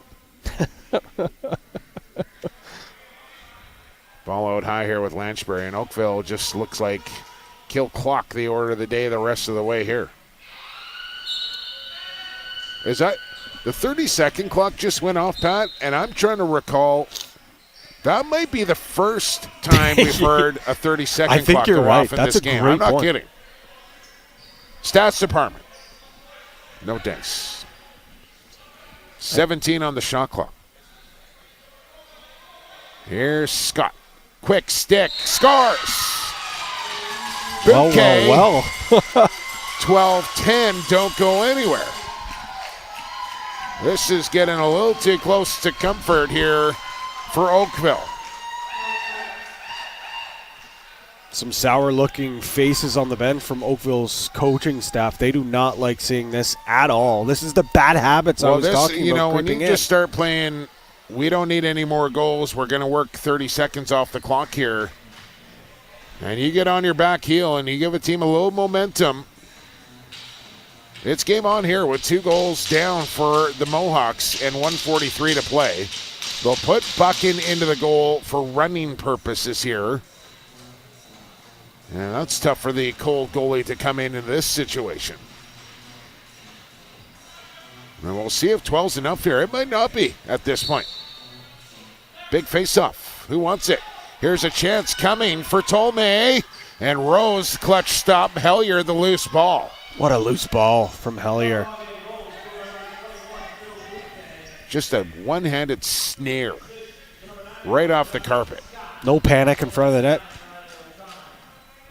Ball out high here with Lanchberry, and Oakville just looks like kill clock the order of the day the rest of the way here. Is The 30-second clock just went off, Pat, and I'm trying to recall. That might be the first time we've heard a 30-second clock go off in this game. I'm not kidding. Stats department. No dice. 17 on the shot clock. Here's Scott. Quick stick. Scores. Bouquet. Well. 12-10. Don't go anywhere. This is getting a little too close to comfort here for Oakville. Some sour-looking faces on the bench from Oakville's coaching staff. They do not like seeing this at all. This is the bad habits I was talking about. When you just start playing, we don't need any more goals. We're going to work 30 seconds off the clock here. And you get on your back heel and you give a team a little momentum. It's game on here with 2 goals down for the Mohawks and 1:43 to play. They'll put Buchan into the goal for running purposes here. And that's tough for the cold goalie to come into this situation. And we'll see if 12's enough here. It might not be at this point. Big face-off. Who wants it? Here's a chance coming for Tolme. And Rose clutch stop. Hellier the loose ball. What a loose ball from Hellier. Just a one-handed snare right off the carpet. No panic in front of the net.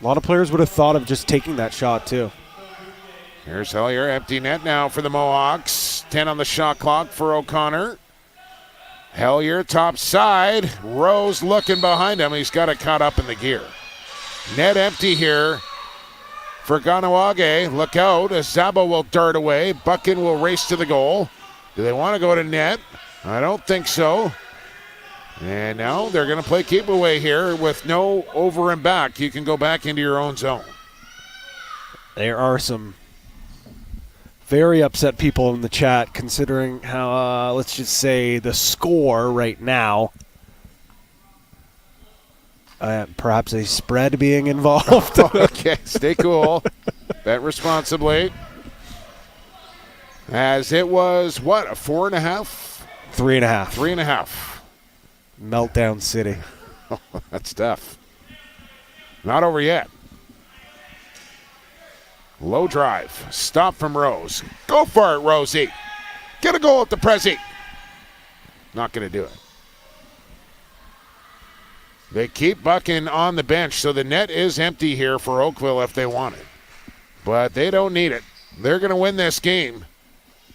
A lot of players would have thought of just taking that shot, too. Here's Hellier, empty net now for the Mohawks. 10 on the shot clock for O'Connor. Hellier, top side. Rose looking behind him. He's got it caught up in the gear. Net empty here for Kahnawake. Look out as Zabo will dart away. Buchan will race to the goal. Do they want to go to net? I don't think so. And now they're going to play keep away here with no over and back. You can go back into your own zone. There are some very upset people in the chat considering how, let's just say, the score right now. Perhaps a spread being involved. Okay, stay cool. Bet responsibly. As it was, what, a 4.5? 3.5. 3.5. Meltdown City. Oh, that's tough. Not over yet. Low drive. Stop from Rose. Go for it, Rosie. Get a goal at the Prezi. Not going to do it. They keep Buchan on the bench, so the net is empty here for Oakville if they want it. But they don't need it. They're going to win this game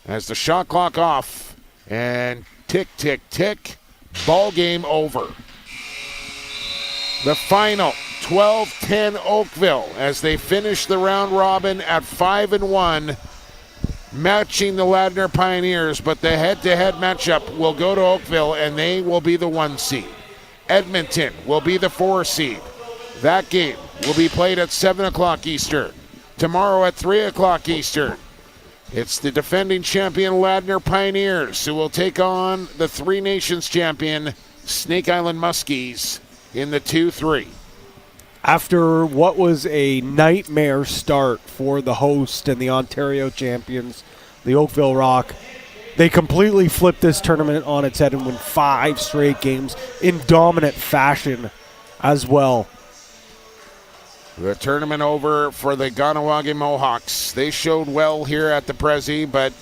as the shot clock off and tick, tick, tick. Ball game over. The final 12-10 Oakville as they finish the round robin at 5-1, matching the Ladner Pioneers, but the head-to-head matchup will go to Oakville and they will be the 1 seed. Edmonton will be the 4 seed. That game will be played at 7 o'clock Eastern. Tomorrow at 3 o'clock Eastern. It's the defending champion Ladner Pioneers who will take on the Three Nations champion Snake Island Muskies in the 2-3. After what was a nightmare start for the host and the Ontario champions, the Oakville Rock, they completely flipped this tournament on its head and won 5 straight games in dominant fashion as well. The tournament over for the Kahnawake Mohawks. They showed well here at the Prezi, but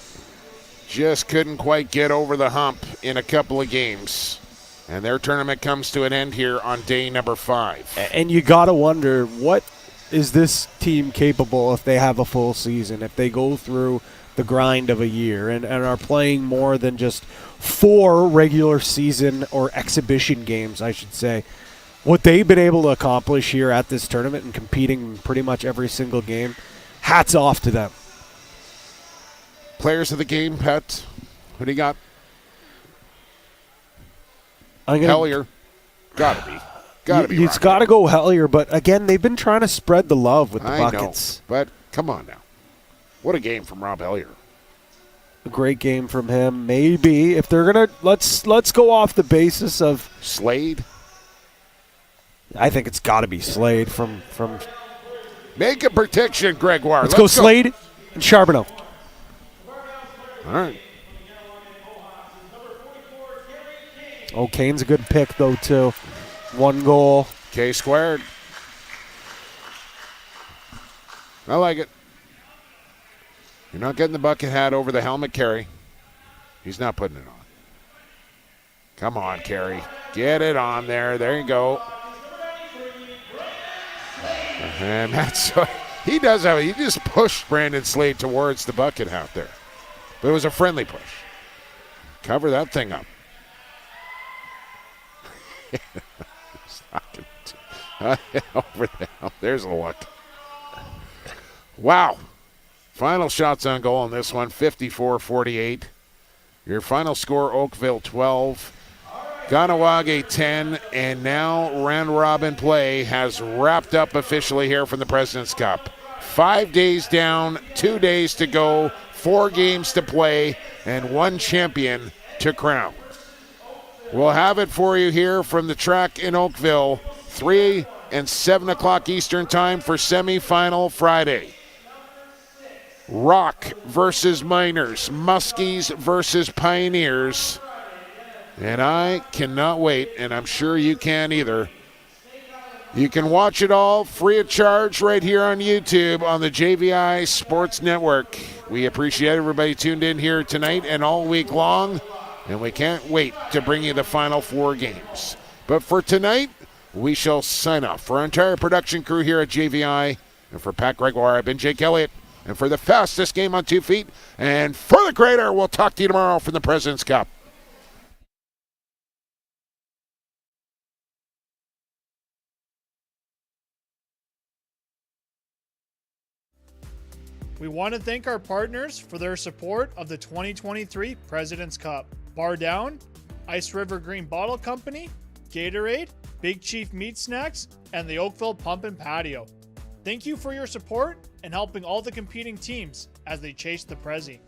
just couldn't quite get over the hump in a couple of games. And their tournament comes to an end here on day number 5. And you got to wonder, what is this team capable if they have a full season, if they go through the grind of a year and are playing more than just 4 regular season or exhibition games, I should say. What they've been able to accomplish here at this tournament and competing pretty much every single game, hats off to them. Players of the game, Pat, who do you got? Hellier. Gotta be. It's got to go Hellier, but again, they've been trying to spread the love with the buckets. Know, but come on now. What a game from Rob Hellier. A great game from him. Maybe if they're gonna let's go off the basis of Slade. I think it's got to be Slade from. Make a prediction, Gregoire. Let's go Slade and Charbonneau. All right. Oh, Kane's a good pick, though, too. 1 goal. K squared. I like it. You're not getting the bucket hat over the helmet carry. He's not putting it on. Come on, Carey. Get it on there. There you go. And that's he does have. He just pushed Brandon Slade towards the bucket hat there, but it was a friendly push. Cover that thing up. Over there. There's a look. Wow. Final shots on goal on this one, 54-48. Your final score, Oakville 12, Kahnawake 10, and now round robin play has wrapped up officially here from the President's Cup. 5 days down, 2 days to go, 4 games to play, and 1 champion to crown. We'll have it for you here from the track in Oakville, 3 and 7 o'clock Eastern time for semifinal Friday. Rock versus Miners, Muskies versus Pioneers. And I cannot wait, and I'm sure you can either. You can watch it all free of charge right here on YouTube on the JVI Sports Network. We appreciate everybody tuned in here tonight and all week long, and we can't wait to bring you the final 4 games. But for tonight, we shall sign off. For our entire production crew here at JVI, and for Pat Gregoire, I've been Jake Elliott. And for the fastest game on 2 feet, and for the Crater, we'll talk to you tomorrow from the President's Cup. We want to thank our partners for their support of the 2023 President's Cup. Bar Down, Ice River Green Bottle Company, Gatorade, Big Chief Meat Snacks, and the Oakville Pump and Patio. Thank you for your support and helping all the competing teams as they chase the Prezi.